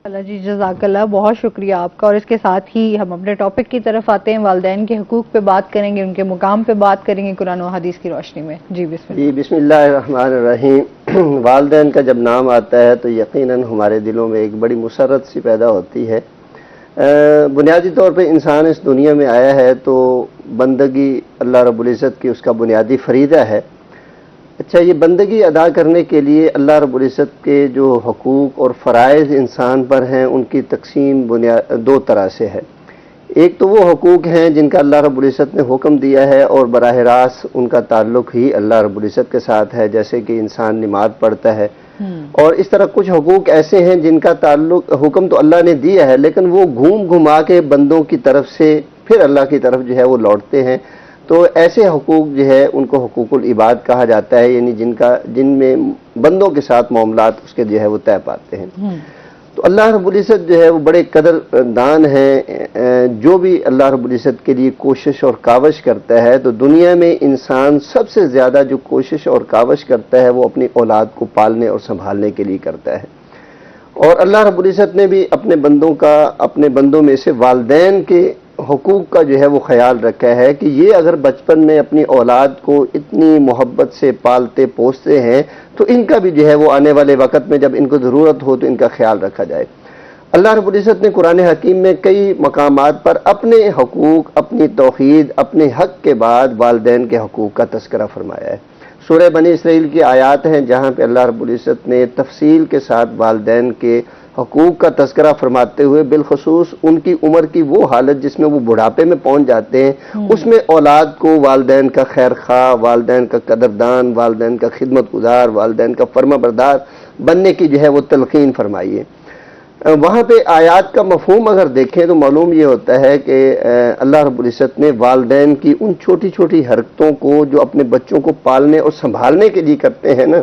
اللہ جی جزاک اللہ، بہت شکریہ آپ کا. اور اس کے ساتھ ہی ہم اپنے ٹاپک کی طرف آتے ہیں. والدین کے حقوق پہ بات کریں گے، ان کے مقام پہ بات کریں گے قرآن و حدیث کی روشنی میں. جی بسم اللہ. جی بسم اللہ الرحمن الرحیم. والدین کا جب نام آتا ہے تو یقیناً ہمارے دلوں میں ایک بڑی مسرت سی پیدا ہوتی ہے. بنیادی طور پہ انسان اس دنیا میں آیا ہے تو بندگی اللہ رب العزت کی اس کا بنیادی فریضہ ہے. اچھا، یہ بندگی ادا کرنے کے لیے اللہ رب العزت کے جو حقوق اور فرائض انسان پر ہیں ان کی تقسیم 2 طرح سے ہے. ایک تو وہ حقوق ہیں جن کا اللہ رب العزت نے حکم دیا ہے اور براہ راست ان کا تعلق ہی اللہ رب العزت کے ساتھ ہے، جیسے کہ انسان نماز پڑھتا ہے. اور اس طرح کچھ حقوق ایسے ہیں جن کا تعلق حکم تو اللہ نے دیا ہے لیکن وہ گھوم گھما کے بندوں کی طرف سے پھر اللہ کی طرف جو ہے وہ لوٹتے ہیں. تو ایسے حقوق جو ہے ان کو حقوق العباد کہا جاتا ہے، یعنی جن میں بندوں کے ساتھ معاملات اس کے جو ہے وہ طے پاتے ہیں. تو اللہ رب العزت جو ہے وہ بڑے قدر دان ہیں. جو بھی اللہ رب العزت کے لیے کوشش اور کاوش کرتا ہے، تو دنیا میں انسان سب سے زیادہ جو کوشش اور کاوش کرتا ہے وہ اپنی اولاد کو پالنے اور سنبھالنے کے لیے کرتا ہے. اور اللہ رب العزت نے بھی اپنے بندوں میں سے والدین کے حقوق کا جو ہے وہ خیال رکھا ہے کہ یہ اگر بچپن میں اپنی اولاد کو اتنی محبت سے پالتے پوستے ہیں تو ان کا بھی جو ہے وہ آنے والے وقت میں جب ان کو ضرورت ہو تو ان کا خیال رکھا جائے. اللہ رب العزت نے قرآن حکیم میں کئی مقامات پر اپنے حقوق، اپنی توحید، اپنے حق کے بعد والدین کے حقوق کا تذکرہ فرمایا ہے. سورہ بنی اسرائیل کی آیات ہیں جہاں پہ اللہ رب العزت نے تفصیل کے ساتھ والدین کے حقوق کا تذکرہ فرماتے ہوئے بالخصوص ان کی عمر کی وہ حالت جس میں وہ بڑھاپے میں پہنچ جاتے ہیں، اس میں اولاد کو والدین کا خیر خواہ، والدین کا قدردان، والدین کا خدمت گزار، والدین کا فرما بردار بننے کی جو ہے وہ تلقین فرمائی ہے. وہاں پہ آیات کا مفہوم اگر دیکھیں تو معلوم یہ ہوتا ہے کہ اللہ رب العزت نے والدین کی ان چھوٹی چھوٹی حرکتوں کو جو اپنے بچوں کو پالنے اور سنبھالنے کے لیے کرتے ہیں نا،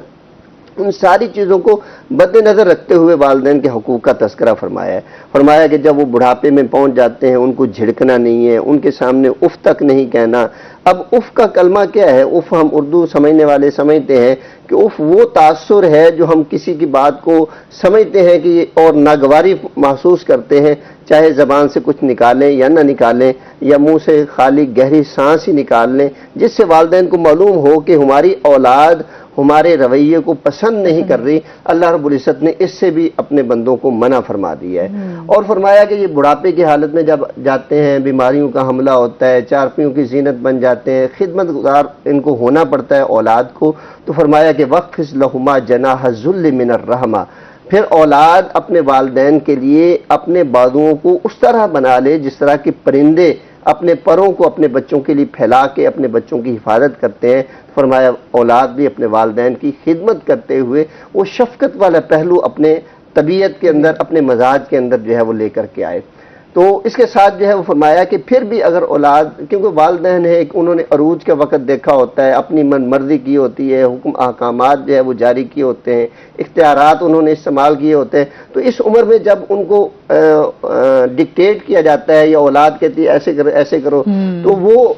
ان ساری چیزوں کو مد نظر رکھتے ہوئے والدین کے حقوق کا تذکرہ فرمایا ہے. فرمایا کہ جب وہ بڑھاپے میں پہنچ جاتے ہیں ان کو جھڑکنا نہیں ہے، ان کے سامنے اف تک نہیں کہنا. اب اف کا کلمہ کیا ہے؟ اف ہم اردو سمجھنے والے سمجھتے ہیں کہ اف وہ تاثر ہے جو ہم کسی کی بات کو سمجھتے ہیں کہ اور ناگواری محسوس کرتے ہیں، چاہے زبان سے کچھ نکالیں یا نہ نکالیں، یا منہ سے خالی گہری سانس ہی نکال لیں، جس سے والدین کو معلوم ہو کہ ہماری اولاد ہمارے رویے کو پسند نہیں کر رہی. اللہ رب العزت نے اس سے بھی اپنے بندوں کو منع فرما دیا ہے. اور فرمایا کہ یہ بڑھاپے کی حالت میں جب جاتے ہیں، بیماریوں کا حملہ ہوتا ہے، چارپیوں کی زینت بن جاتے ہیں، خدمت گزار ان کو ہونا پڑتا ہے اولاد کو، تو فرمایا کہ وَخْفِضْ لَهُمَا جَنَاحَ الذُّلِّ مِنَ الرَّحْمَةِ. پھر اولاد اپنے والدین کے لیے اپنے بازوؤں کو اس طرح بنا لے جس طرح کہ پرندے اپنے پروں کو اپنے بچوں کے لیے پھیلا کے اپنے بچوں کی حفاظت کرتے ہیں. فرمایا اولاد بھی اپنے والدین کی خدمت کرتے ہوئے وہ شفقت والا پہلو اپنے طبیعت کے اندر، اپنے مزاج کے اندر جو ہے وہ لے کر کے آئے. تو اس کے ساتھ جو ہے وہ فرمایا کہ پھر بھی اگر اولاد، کیونکہ والدین ہے انہوں نے عروج کا وقت دیکھا ہوتا ہے، اپنی من مرضی کی ہوتی ہے، حکم احکامات جو ہے وہ جاری کیے ہوتے ہیں، اختیارات انہوں نے استعمال کیے ہوتے ہیں، تو اس عمر میں جب ان کو ڈکٹیٹ کیا جاتا ہے یا اولاد کہتی ہے ایسے کرو ایسے کرو، تو وہ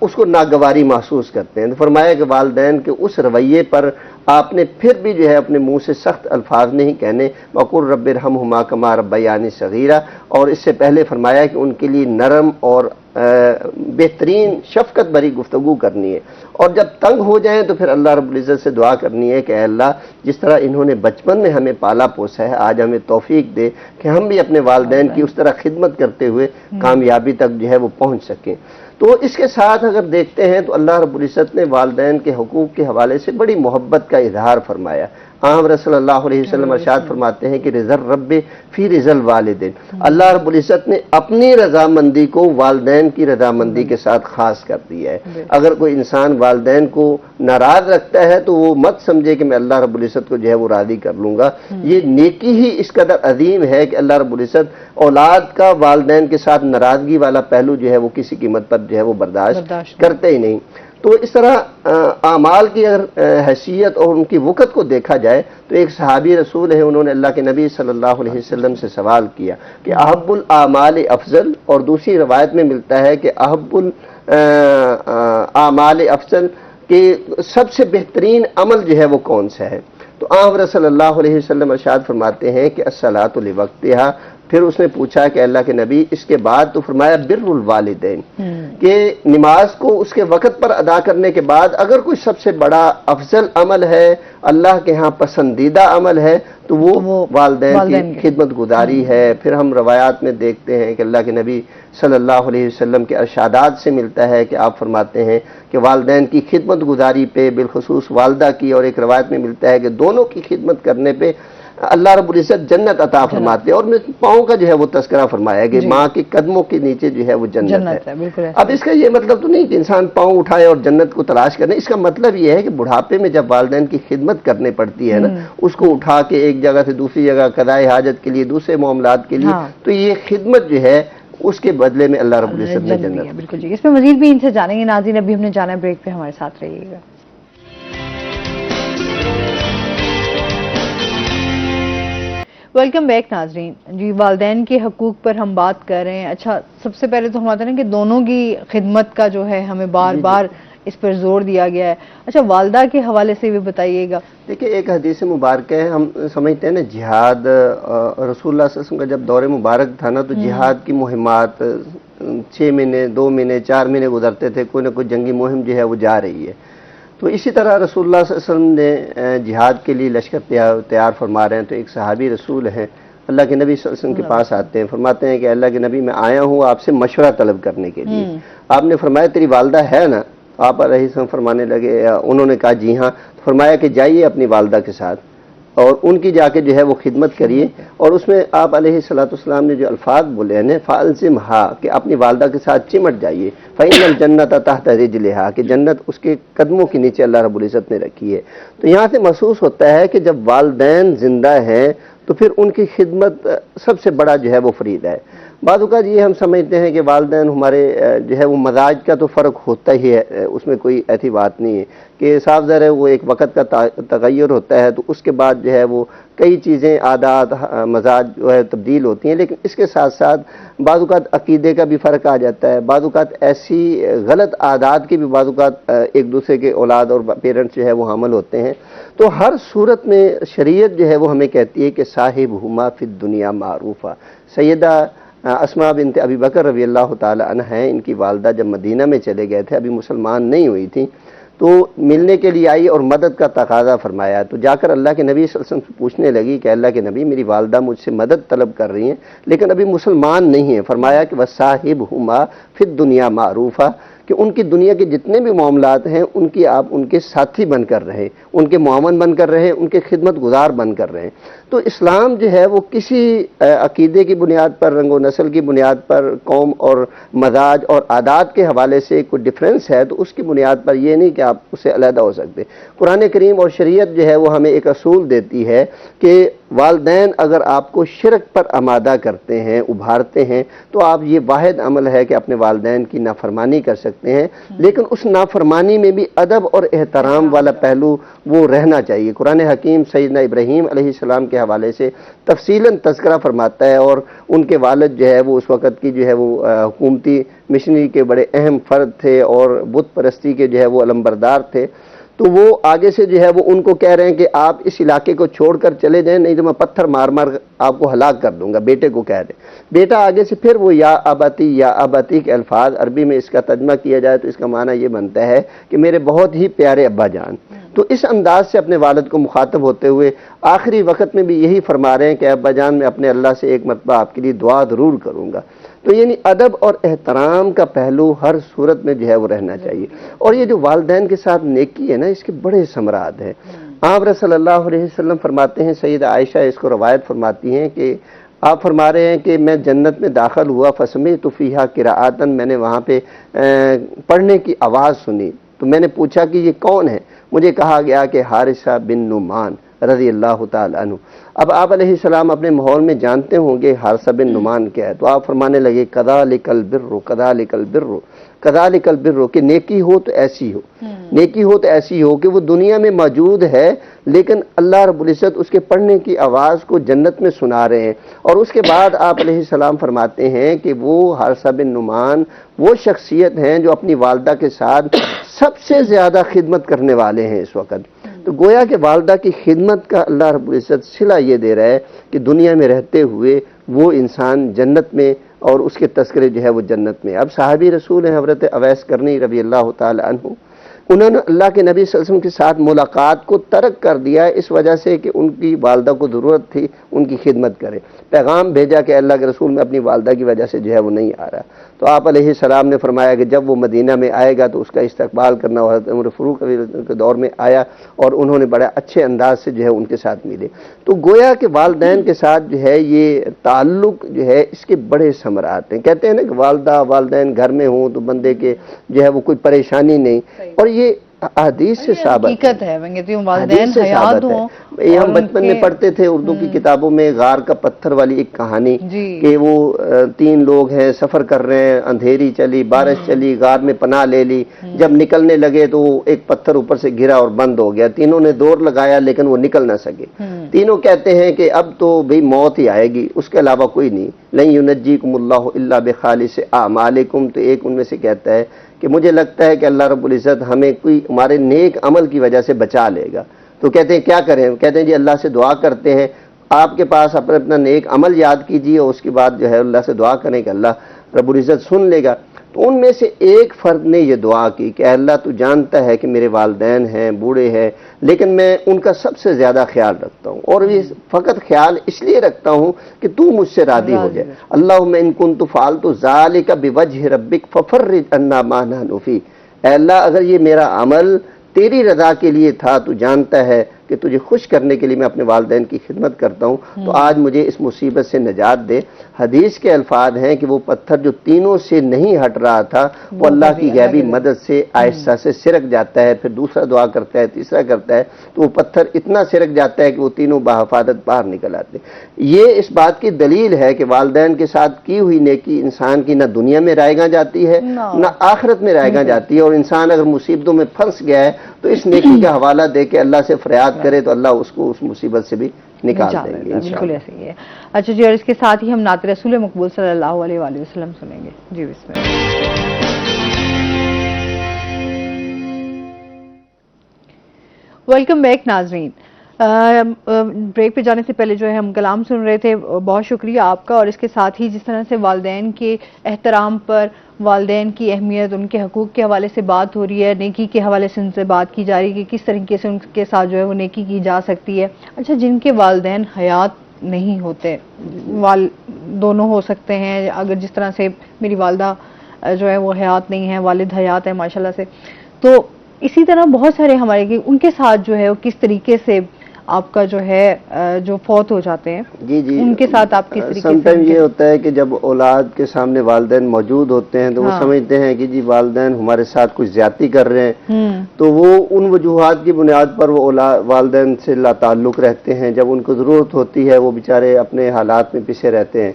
اس کو ناگواری محسوس کرتے ہیں. تو فرمایا کہ والدین کے اس رویے پر آپ نے پھر بھی جو ہے اپنے منہ سے سخت الفاظ نہیں کہنے. وَقُلْ رَبِّ ارْحَمْهُمَا كَمَا رَبَّيَانِي صَغِيرًا. اور اس سے پہلے فرمایا کہ ان کے لیے نرم اور بہترین شفقت بھری گفتگو کرنی ہے. اور جب تنگ ہو جائیں تو پھر اللہ رب العزت سے دعا کرنی ہے کہ اے اللہ جس طرح انہوں نے بچپن میں ہمیں پالا پوسا ہے، آج ہمیں توفیق دے کہ ہم بھی اپنے والدین کی اس طرح خدمت کرتے ہوئے کامیابی تک جو ہے وہ پہنچ سکیں. تو اس کے ساتھ اگر دیکھتے ہیں تو اللہ رب العزت نے والدین کے حقوق کے حوالے سے بڑی محبت کا اظہار فرمایا. آن رسول اللہ علیہ وسلم ارشاد فرماتے ہیں کہ رضا رب فی رضا الوالدین. اللہ رب العزت نے اپنی رضامندی کو والدین کی رضامندی کے ساتھ خاص کر دیا ہے. اگر کوئی انسان والدین کو ناراض رکھتا ہے تو وہ مت سمجھے کہ میں اللہ رب العزت کو جو ہے وہ راضی کر لوں گا. یہ نیکی ہی اس قدر عظیم ہے کہ اللہ رب العزت اولاد کا والدین کے ساتھ ناراضگی والا پہلو جو ہے وہ کسی قیمت پر جو ہے وہ برداشت کرتے ہی نہیں. تو اس طرح اعمال کی اگر حیثیت اور ان کی وقت کو دیکھا جائے تو ایک صحابی رسول ہے، انہوں نے اللہ کے نبی صلی اللہ علیہ وسلم سے سوال کیا کہ احب الاعمال افضل، اور دوسری روایت میں ملتا ہے کہ احب الاعمال افضل کہ سب سے بہترین عمل جو ہے وہ کون سا ہے. تو آپ صلی اللہ علیہ وسلم ارشاد فرماتے ہیں کہ الصلاۃ لوقتہا. پھر اس نے پوچھا کہ اللہ کے نبی اس کے بعد؟ تو فرمایا بر الوالدین، کہ نماز کو اس کے وقت پر ادا کرنے کے بعد اگر کوئی سب سے بڑا افضل عمل ہے، اللہ کے ہاں پسندیدہ عمل ہے، تو وہ والدین کی خدمت گزاری ہے. پھر ہم روایات میں دیکھتے ہیں کہ اللہ کے نبی صلی اللہ علیہ وسلم کے ارشادات سے ملتا ہے کہ آپ فرماتے ہیں کہ والدین کی خدمت گزاری پہ، بالخصوص والدہ کی، اور ایک روایت میں ملتا ہے کہ دونوں کی خدمت کرنے پہ اللہ رب العزت جنت عطا فرماتے ہیں. اور میں پاؤں کا جو ہے وہ تذکرہ فرمایا کہ ماں کے قدموں کے نیچے جو ہے وہ جنت ہے. اب اس کا یہ مطلب تو نہیں کہ انسان پاؤں اٹھائے اور جنت کو تلاش کرنے. اس کا مطلب یہ ہے کہ بڑھاپے میں جب والدین کی خدمت کرنے پڑتی ہے نا، اس کو اٹھا کے ایک جگہ سے دوسری جگہ قضاء حاجت کے لیے، دوسرے معاملات کے لیے، تو یہ خدمت جو ہے اس کے بدلے میں اللہ رب العزت نے جنت. بالکل جی. اس میں مزید بھی ان سے جانیں گے. ناظرین ابھی ہم نے جانا ہے بریک پہ، ہمارے ساتھ رہیے گا. ویلکم بیک ناظرین. جی والدین کے حقوق پر ہم بات کر رہے ہیں. اچھا سب سے پہلے تو ہم آتے ہیں کہ دونوں کی خدمت کا جو ہے ہمیں بار بار اس پر زور دیا گیا ہے. اچھا والدہ کے حوالے سے بھی بتائیے گا. دیکھیں ایک حدیث مبارکہ ہے، ہم سمجھتے ہیں نا جہاد، رسول اللہ صلی اللہ علیہ وسلم کا جب دور مبارک تھا نا تو جہاد کی مہمات 6 مہینے 2 مہینے 4 مہینے گزرتے تھے، کوئی نہ کوئی جنگی مہم جو ہے وہ جا رہی ہے. تو اسی طرح رسول اللہ صلی اللہ علیہ وسلم نے جہاد کے لیے لشکر تیار فرما رہے ہیں. تو ایک صحابی رسول ہیں، اللہ کے نبی صلی اللہ علیہ وسلم کے پاس آتے ہیں، فرماتے ہیں کہ اللہ کے نبی میں آیا ہوں آپ سے مشورہ طلب کرنے کے لیے. آپ نے فرمایا تیری والدہ ہے نا؟ آپ علیہ السلام فرمانے لگے، انہوں نے کہا جی ہاں. فرمایا کہ جائیے اپنی والدہ کے ساتھ اور ان کی جا کے جو ہے وہ خدمت کریے. اور اس میں آپ علیہ السلام نے جو الفاظ بولے ہیں فَأَلْزِمْهَا، کہ اپنی والدہ کے ساتھ چمٹ جائیے. فَإِنَّ الْجَنَّةَ تَحْتَ رِجْلِهَا، کہ جنت اس کے قدموں کے نیچے اللہ رب العزت نے رکھی ہے. تو یہاں سے محسوس ہوتا ہے کہ جب والدین زندہ ہیں تو پھر ان کی خدمت سب سے بڑا جو ہے وہ فریضہ ہے. بعض اوقات یہ ہم سمجھتے ہیں کہ والدین ہمارے جو ہے وہ مزاج کا تو فرق ہوتا ہی ہے، اس میں کوئی ایسی بات نہیں ہے کہ صاف ظاہر ہے وہ ایک وقت کا تغیر ہوتا ہے، تو اس کے بعد جو ہے وہ کئی چیزیں عادات مزاج جو ہے تبدیل ہوتی ہیں، لیکن اس کے ساتھ ساتھ بعض اوقات عقیدے کا بھی فرق آ جاتا ہے، بعض اوقات ایسی غلط عادات کی بھی بعض اوقات ایک دوسرے کے اولاد اور پیرنٹس جو ہے وہ حامل ہوتے ہیں۔ تو ہر صورت میں شریعت جو ہے وہ ہمیں کہتی ہے کہ صاحبہما فی الدنیا معروفا۔ سیدہ اسماء بنت ابی بکر رضی اللہ تعالی عنہ ہیں، ان کی والدہ جب مدینہ میں چلے گئے تھے، ابھی مسلمان نہیں ہوئی تھیں، تو ملنے کے لیے آئی اور مدد کا تقاضا فرمایا، تو جا کر اللہ کے نبی صلی اللہ علیہ وسلم سے پوچھنے لگی کہ اللہ کے نبی میری والدہ مجھ سے مدد طلب کر رہی ہیں لیکن ابھی مسلمان نہیں ہیں۔ فرمایا کہ وَصَاحِبْهُمَا فِي الدُّنْيَا مَعْرُوفًا، کہ ان کی دنیا کے جتنے بھی معاملات ہیں ان کی آپ ان کے ساتھی بن کر رہے، ان کے معاون بن کر رہے، ان کے خدمت گزار بن کر رہے۔ تو اسلام جو ہے وہ کسی عقیدے کی بنیاد پر، رنگ و نسل کی بنیاد پر، قوم اور مزاج اور عادات کے حوالے سے کوئی ڈفرینس ہے تو اس کی بنیاد پر یہ نہیں کہ آپ اس سے علیحدہ ہو سکتے۔ قرآن کریم اور شریعت جو ہے وہ ہمیں ایک اصول دیتی ہے کہ والدین اگر آپ کو شرک پر آمادہ کرتے ہیں، ابھارتے ہیں، تو آپ یہ واحد عمل ہے کہ اپنے والدین کی نافرمانی کر سکتے ہیں، لیکن اس نافرمانی میں بھی ادب اور احترام والا پہلو وہ رہنا چاہیے۔ قرآن حکیم سیدنا ابراہیم علیہ السلام کے حوالے سے تفصیلاً تذکرہ فرماتا ہے، اور ان کے والد جو ہے وہ اس وقت کی جو ہے وہ حکومتی مشنری کے بڑے اہم فرد تھے اور بت پرستی کے جو ہے وہ علمبردار تھے، تو وہ آگے سے جو ہے وہ ان کو کہہ رہے ہیں کہ آپ اس علاقے کو چھوڑ کر چلے جائیں، نہیں تو میں پتھر مار مار آپ کو ہلاک کر دوں گا، بیٹے کو کہہ رہے ہیں۔ بیٹا آگے سے پھر وہ یا اباتی کے الفاظ، عربی میں اس کا ترجمہ کیا جائے تو اس کا معنی یہ بنتا ہے کہ میرے بہت ہی پیارے ابا جان۔ تو اس انداز سے اپنے والد کو مخاطب ہوتے ہوئے آخری وقت میں بھی یہی فرما رہے ہیں کہ ابا جان میں اپنے اللہ سے ایک مرتبہ آپ کے لیے دعا ضرور کروں گا۔ تو یعنی ادب اور احترام کا پہلو ہر صورت میں جو ہے وہ رہنا چاہیے، اور یہ جو والدین کے ساتھ نیکی ہے نا، اس کے بڑے ثمرات ہیں۔ آپ صلی اللہ علیہ وسلم فرماتے ہیں، سیدہ عائشہ اس کو روایت فرماتی ہیں کہ آپ فرما رہے ہیں کہ میں جنت میں داخل ہوا، فسمعت فیہا قراءۃ، میں نے وہاں پہ پڑھنے کی آواز سنی، تو میں نے پوچھا کہ یہ کون ہے؟ مجھے کہا گیا کہ حارثہ بن نعمان رضی اللہ تعالی عنہ۔ اب آپ علیہ السلام اپنے ماحول میں جانتے ہوں گے حارثہ بن نعمان کیا ہے، تو آپ فرمانے لگے کذالک البر، کذالک البر، کذالک البر، کہ نیکی ہو تو ایسی ہو، نیکی ہو تو ایسی ہو کہ وہ دنیا میں موجود ہے لیکن اللہ رب العزت اس کے پڑھنے کی آواز کو جنت میں سنا رہے ہیں۔ اور اس کے بعد آپ علیہ السلام فرماتے ہیں کہ وہ حارثہ بن نعمان وہ شخصیت ہیں جو اپنی والدہ کے ساتھ سب سے زیادہ خدمت کرنے والے ہیں اس وقت۔ تو گویا کہ والدہ کی خدمت کا اللہ رب العزت صلہ یہ دے رہا ہے کہ دنیا میں رہتے ہوئے وہ انسان جنت میں، اور اس کے تذکرے جو ہے وہ جنت میں۔ اب صحابی رسول ہیں حضرت اویس کرنی رضی اللہ تعالی عنہ، انہوں نے اللہ کے نبی صلی اللہ علیہ وسلم کے ساتھ ملاقات کو ترک کر دیا اس وجہ سے کہ ان کی والدہ کو ضرورت تھی ان کی خدمت کرے۔ پیغام بھیجا کہ اللہ کے رسول میں اپنی والدہ کی وجہ سے جو ہے وہ نہیں آ رہا، تو آپ علیہ السلام نے فرمایا کہ جب وہ مدینہ میں آئے گا تو اس کا استقبال کرنا۔ حضرت عمر فاروق کے دور میں آیا اور انہوں نے بڑے اچھے انداز سے جو ہے ان کے ساتھ ملے۔ تو گویا کہ والدین کے ساتھ جو ہے یہ تعلق جو ہے اس کے بڑے ثمرات ہیں۔ کہتے ہیں نا کہ والدہ والدین گھر میں ہوں تو بندے کے جو ہے وہ کوئی پریشانی نہیں، اور یہ حدیث سے ثابت حقیقت ہے، میں کہتی ہوں والدین حدیث سے حیات ثابت ہے۔ ہوں۔ یہ ہم بچپن میں پڑھتے تھے اردو کی کتابوں میں، غار کا پتھر والی ایک کہانی، کہ وہ 3 لوگ ہیں، سفر کر رہے ہیں، اندھیری چلی، بارش چلی، غار میں پناہ لے لی، جب نکلنے لگے تو ایک پتھر اوپر سے گرا اور بند ہو گیا، تینوں نے دور لگایا لیکن وہ نکل نہ سکے۔ تینوں کہتے ہیں کہ اب تو بھئی موت ہی آئے گی، اس کے علاوہ کوئی نہیں، لن ینجیکم اللہ الا بخالص اعمالکم۔ تو ایک ان میں سے کہتا ہے کہ مجھے لگتا ہے کہ اللہ رب العزت ہمیں کوئی ہمارے نیک عمل کی وجہ سے بچا لے گا۔ تو کہتے ہیں کیا کریں؟ کہتے ہیں جی اللہ سے دعا کرتے ہیں، آپ کے پاس اپنا نیک عمل یاد کیجیے اور اس کے بعد جو ہے اللہ سے دعا کریں کہ اللہ رب العزت سن لے گا۔ تو ان میں سے ایک فرد نے یہ دعا کی کہ اللہ تو جانتا ہے کہ میرے والدین ہیں، بوڑھے ہیں، لیکن میں ان کا سب سے زیادہ خیال رکھتا ہوں، اور یہ فقط خیال اس لیے رکھتا ہوں کہ تو مجھ سے راضی ہو جائے۔ اللہم ان کنت فعلت ذالک بوجہ ربک ففرج عنا ما نحن فیہ، اے اللہ اگر یہ میرا عمل تیری رضا کے لیے تھا تو جانتا ہے کہ تجھے خوش کرنے کے لیے میں اپنے والدین کی خدمت کرتا ہوں تو آج مجھے اس مصیبت سے نجات دے۔ حدیث کے الفاظ ہیں کہ وہ پتھر جو تینوں سے نہیں ہٹ رہا تھا وہ اللہ کی غیبی مدد سے آہستہ سے سرک جاتا ہے، پھر دوسرا دعا کرتا ہے، تیسرا کرتا ہے تو وہ پتھر اتنا سرک جاتا ہے کہ وہ تینوں بحفاظت باہر نکل آتے ہیں۔ یہ اس بات کی دلیل ہے کہ والدین کے ساتھ کی ہوئی نیکی انسان کی نہ دنیا میں رائیگاں جاتی ہے نہ آخرت میں رائیگاں جاتی ہے، اور انسان اگر مصیبتوں میں پھنس گیا ہے تو اس نیکی کا حوالہ دے کے اللہ سے فریاد کرے تو اللہ اس کو اس مصیبت سے بھی نکال دیں گے بالکل ایسے ہی ہے۔ اچھا جی، اور اس کے ساتھ ہی ہم نعت رسول مقبول صلی اللہ علیہ وآلہ وسلم سنیں گے جی، بسم اللہ۔ ویلکم بیک ناظرین، بریک پہ جانے سے پہلے جو ہے ہم کلام سن رہے تھے، بہت شکریہ آپ کا، اور اس کے ساتھ ہی جس طرح سے والدین کے احترام پر، والدین کی اہمیت، ان کے حقوق کے حوالے سے بات ہو رہی ہے، نیکی کے حوالے سے ان سے بات کی جا رہی ہے کہ کس طریقے سے ان کے ساتھ جو ہے وہ نیکی کی جا سکتی ہے۔ اچھا، جن کے والدین حیات نہیں ہوتے، دونوں ہو سکتے ہیں، اگر جس طرح سے میری والدہ جو ہے وہ حیات نہیں ہے، والد حیات ہے ماشاءاللہ سے، تو اسی طرح بہت سارے ہمارے ان کے ساتھ جو ہے وہ کس طریقے سے آپ کا جو ہے جو فوت ہو جاتے ہیں، جی ان کے ساتھ آپ کس طریقے سے؟ سم ٹائم یہ ہوتا ہے کہ جب اولاد کے سامنے والدین موجود ہوتے ہیں تو وہ سمجھتے ہیں کہ جی والدین ہمارے ساتھ کچھ زیادتی کر رہے ہیں، تو وہ ان وجوہات کی بنیاد پر وہ والدین سے لا تعلق رہتے ہیں۔ جب ان کو ضرورت ہوتی ہے وہ بیچارے اپنے حالات میں پیچھے رہتے ہیں،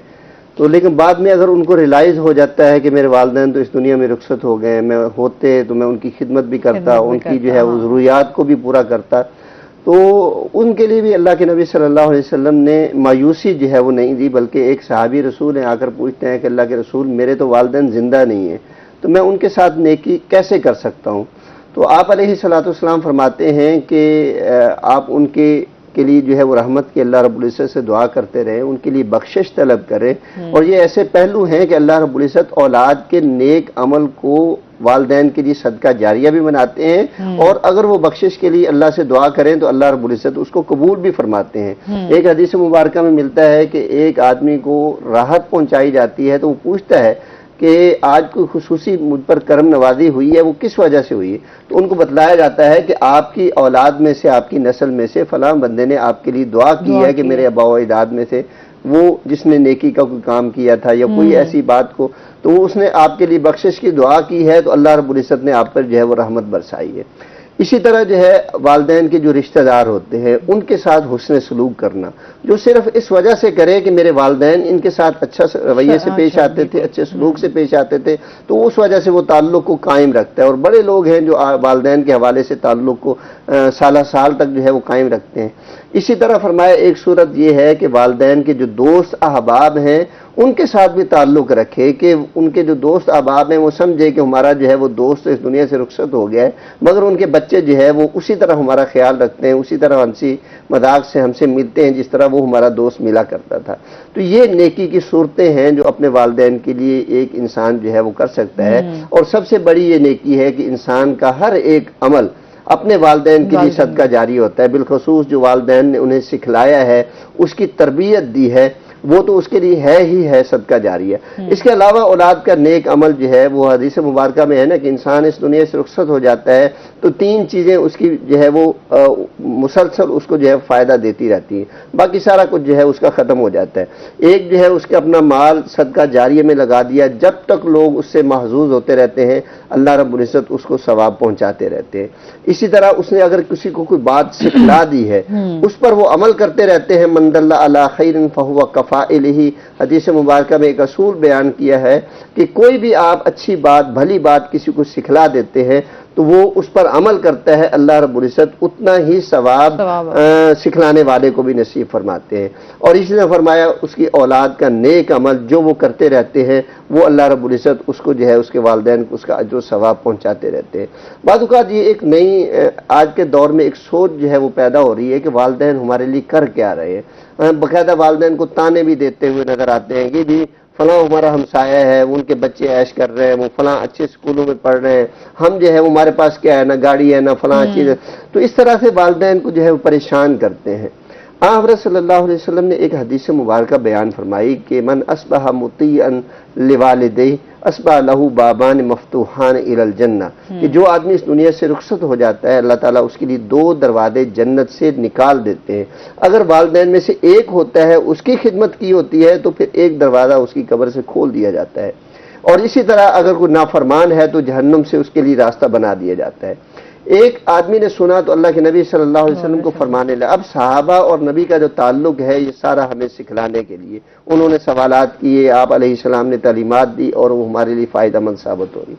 تو لیکن بعد میں اگر ان کو ریلائز ہو جاتا ہے کہ میرے والدین تو اس دنیا میں رخصت ہو گئے، میں ہوتے تو میں ان کی خدمت بھی کرتا، ان کی جو ہے وہ ضروریات کو بھی پورا کرتا، تو ان کے لیے بھی اللہ کے نبی صلی اللہ علیہ وسلم نے مایوسی جو ہے وہ نہیں دی، بلکہ ایک صحابی رسول ہیں، آ کر پوچھتے ہیں کہ اللہ کے رسول میرے تو والدین زندہ نہیں ہیں تو میں ان کے ساتھ نیکی کیسے کر سکتا ہوں؟ تو آپ علیہ الصلوۃ والسلام فرماتے ہیں کہ آپ ان کے لیے جو ہے وہ رحمت کی اللہ رب العزت سے دعا کرتے رہیں، ان کے لیے بخشش طلب کریں، اور یہ ایسے پہلو ہیں کہ اللہ رب العزت اولاد کے نیک عمل کو والدین کے لیے صدقہ جاریہ بھی بناتے ہیں، اور اگر وہ بخشش کے لیے اللہ سے دعا کریں تو اللہ رب العزت اس کو قبول بھی فرماتے ہیں۔ ایک حدیث مبارکہ میں ملتا ہے کہ ایک آدمی کو راحت پہنچائی جاتی ہے تو وہ پوچھتا ہے کہ آج کوئی خصوصی مجھ پر کرم نوازی ہوئی ہے، وہ کس وجہ سے ہوئی ہے؟ تو ان کو بتلایا جاتا ہے کہ آپ کی اولاد میں سے، آپ کی نسل میں سے فلاں بندے نے آپ کے لیے دعا کی ہے کہ میرے آباء و اجداد میں سے وہ جس نے نیکی کا کوئی کام کیا تھا یا کوئی ایسی بات کو، تو وہ اس نے آپ کے لیے بخشش کی دعا کی ہے تو اللہ رب العزت نے آپ پر جو ہے وہ رحمت برسائی ہے۔ اسی طرح جو ہے والدین کے جو رشتہ دار ہوتے ہیں ان کے ساتھ حسن سلوک کرنا، جو صرف اس وجہ سے کرے کہ میرے والدین ان کے ساتھ اچھا رویے سے پیش آتے تھے، اچھے سلوک سے پیش آتے تھے، تو اس وجہ سے وہ تعلق کو قائم رکھتا ہے، اور بڑے لوگ ہیں جو والدین کے حوالے سے تعلق کو سالہ سال تک جو ہے وہ قائم رکھتے ہیں۔ اسی طرح فرمایا ایک صورت یہ ہے کہ والدین کے جو دوست احباب ہیں ان کے ساتھ بھی تعلق رکھے، کہ ان کے جو دوست احباب ہیں وہ سمجھے کہ ہمارا جو ہے وہ دوست اس دنیا سے رخصت ہو گیا ہے، مگر ان کے بچے جو ہے وہ اسی طرح ہمارا خیال رکھتے ہیں، اسی طرح ہنسی مذاق سے ہم سے ملتے ہیں جس طرح وہ ہمارا دوست ملا کرتا تھا۔ تو یہ نیکی کی صورتیں ہیں جو اپنے والدین کے لیے ایک انسان جو ہے وہ کر سکتا ہے، اور سب سے بڑی یہ نیکی ہے کہ انسان کا ہر ایک عمل اپنے والدین کے لیے صدقہ جاری ہوتا ہے، بالخصوص جو والدین نے انہیں سکھلایا ہے، اس کی تربیت دی ہے، وہ تو اس کے لیے ہے صدقہ جاریہ۔ اس کے علاوہ اولاد کا نیک عمل جو ہے وہ حدیث مبارکہ میں ہے نا کہ انسان اس دنیا سے رخصت ہو جاتا ہے تو تین چیزیں اس کی جو ہے وہ مسلسل اس کو جو ہے فائدہ دیتی رہتی ہیں، باقی سارا کچھ جو ہے اس کا ختم ہو جاتا ہے۔ ایک جو ہے اس کے اپنا مال صدقہ جاریہ میں لگا دیا، جب تک لوگ اس سے محظوظ ہوتے رہتے ہیں اللہ رب العزت اس کو ثواب پہنچاتے رہتے ہیں۔ اسی طرح اس نے اگر کسی کو کوئی بات سکھلا دی ہے اس پر وہ عمل کرتے رہتے ہیں، من دل علی خیر فہو کفاعلہ، حدیث مبارکہ میں ایک اصول بیان کیا ہے کہ کوئی بھی آپ اچھی بات بھلی بات کسی کو سکھلا دیتے ہیں تو وہ اس پر عمل کرتا ہے، اللہ رب العزت اتنا ہی ثواب سکھلانے والے کو بھی نصیب فرماتے ہیں۔ اور اسی نے فرمایا اس کی اولاد کا نیک عمل جو وہ کرتے رہتے ہیں وہ اللہ رب العزت اس کو جو ہے اس کے والدین کو اس کا اجر و ثواب پہنچاتے رہتے ہیں۔ بعض اوقات یہ ایک نئی آج کے دور میں ایک سوچ جو ہے وہ پیدا ہو رہی ہے کہ والدین ہمارے لیے کر کیا رہے ہیں، باقاعدہ والدین کو تانے بھی دیتے ہوئے نظر آتے ہیں کہ جی فلاں ہمارا ہمسایہ ہے، ان کے بچے عیش کر رہے ہیں، وہ فلاں اچھے اسکولوں میں پڑھ رہے ہیں، ہم جو ہے وہ ہمارے پاس کیا ہے، نہ گاڑی ہے نہ فلاں چیز ہے، تو اس طرح سے والدین کو جو ہے وہ پریشان کرتے ہیں۔ حضرت صلی اللہ علیہ وسلم نے ایک حدیث مبارکہ بیان فرمائی کہ من اصبح مطیعا لوالدیہ اصبح لہ بابان مفتوحان الی الجنہ، کہ جو آدمی اس دنیا سے رخصت ہو جاتا ہے اللہ تعالیٰ اس کے لیے 2 دروازے جنت سے نکال دیتے ہیں. اگر والدین میں سے ایک ہوتا ہے اس کی خدمت کی ہوتی ہے تو پھر ایک دروازہ اس کی قبر سے کھول دیا جاتا ہے، اور اسی طرح اگر کوئی نافرمان ہے تو جہنم سے اس کے لیے راستہ بنا دیا جاتا ہے. ایک آدمی نے سنا تو اللہ کے نبی صلی اللہ علیہ وسلم کو فرمانے لگا. اب صحابہ اور نبی کا جو تعلق ہے یہ سارا ہمیں سکھلانے کے لیے انہوں نے سوالات کیے، آپ علیہ السلام نے تعلیمات دی اور وہ ہمارے لیے فائدہ مند ثابت ہو رہی.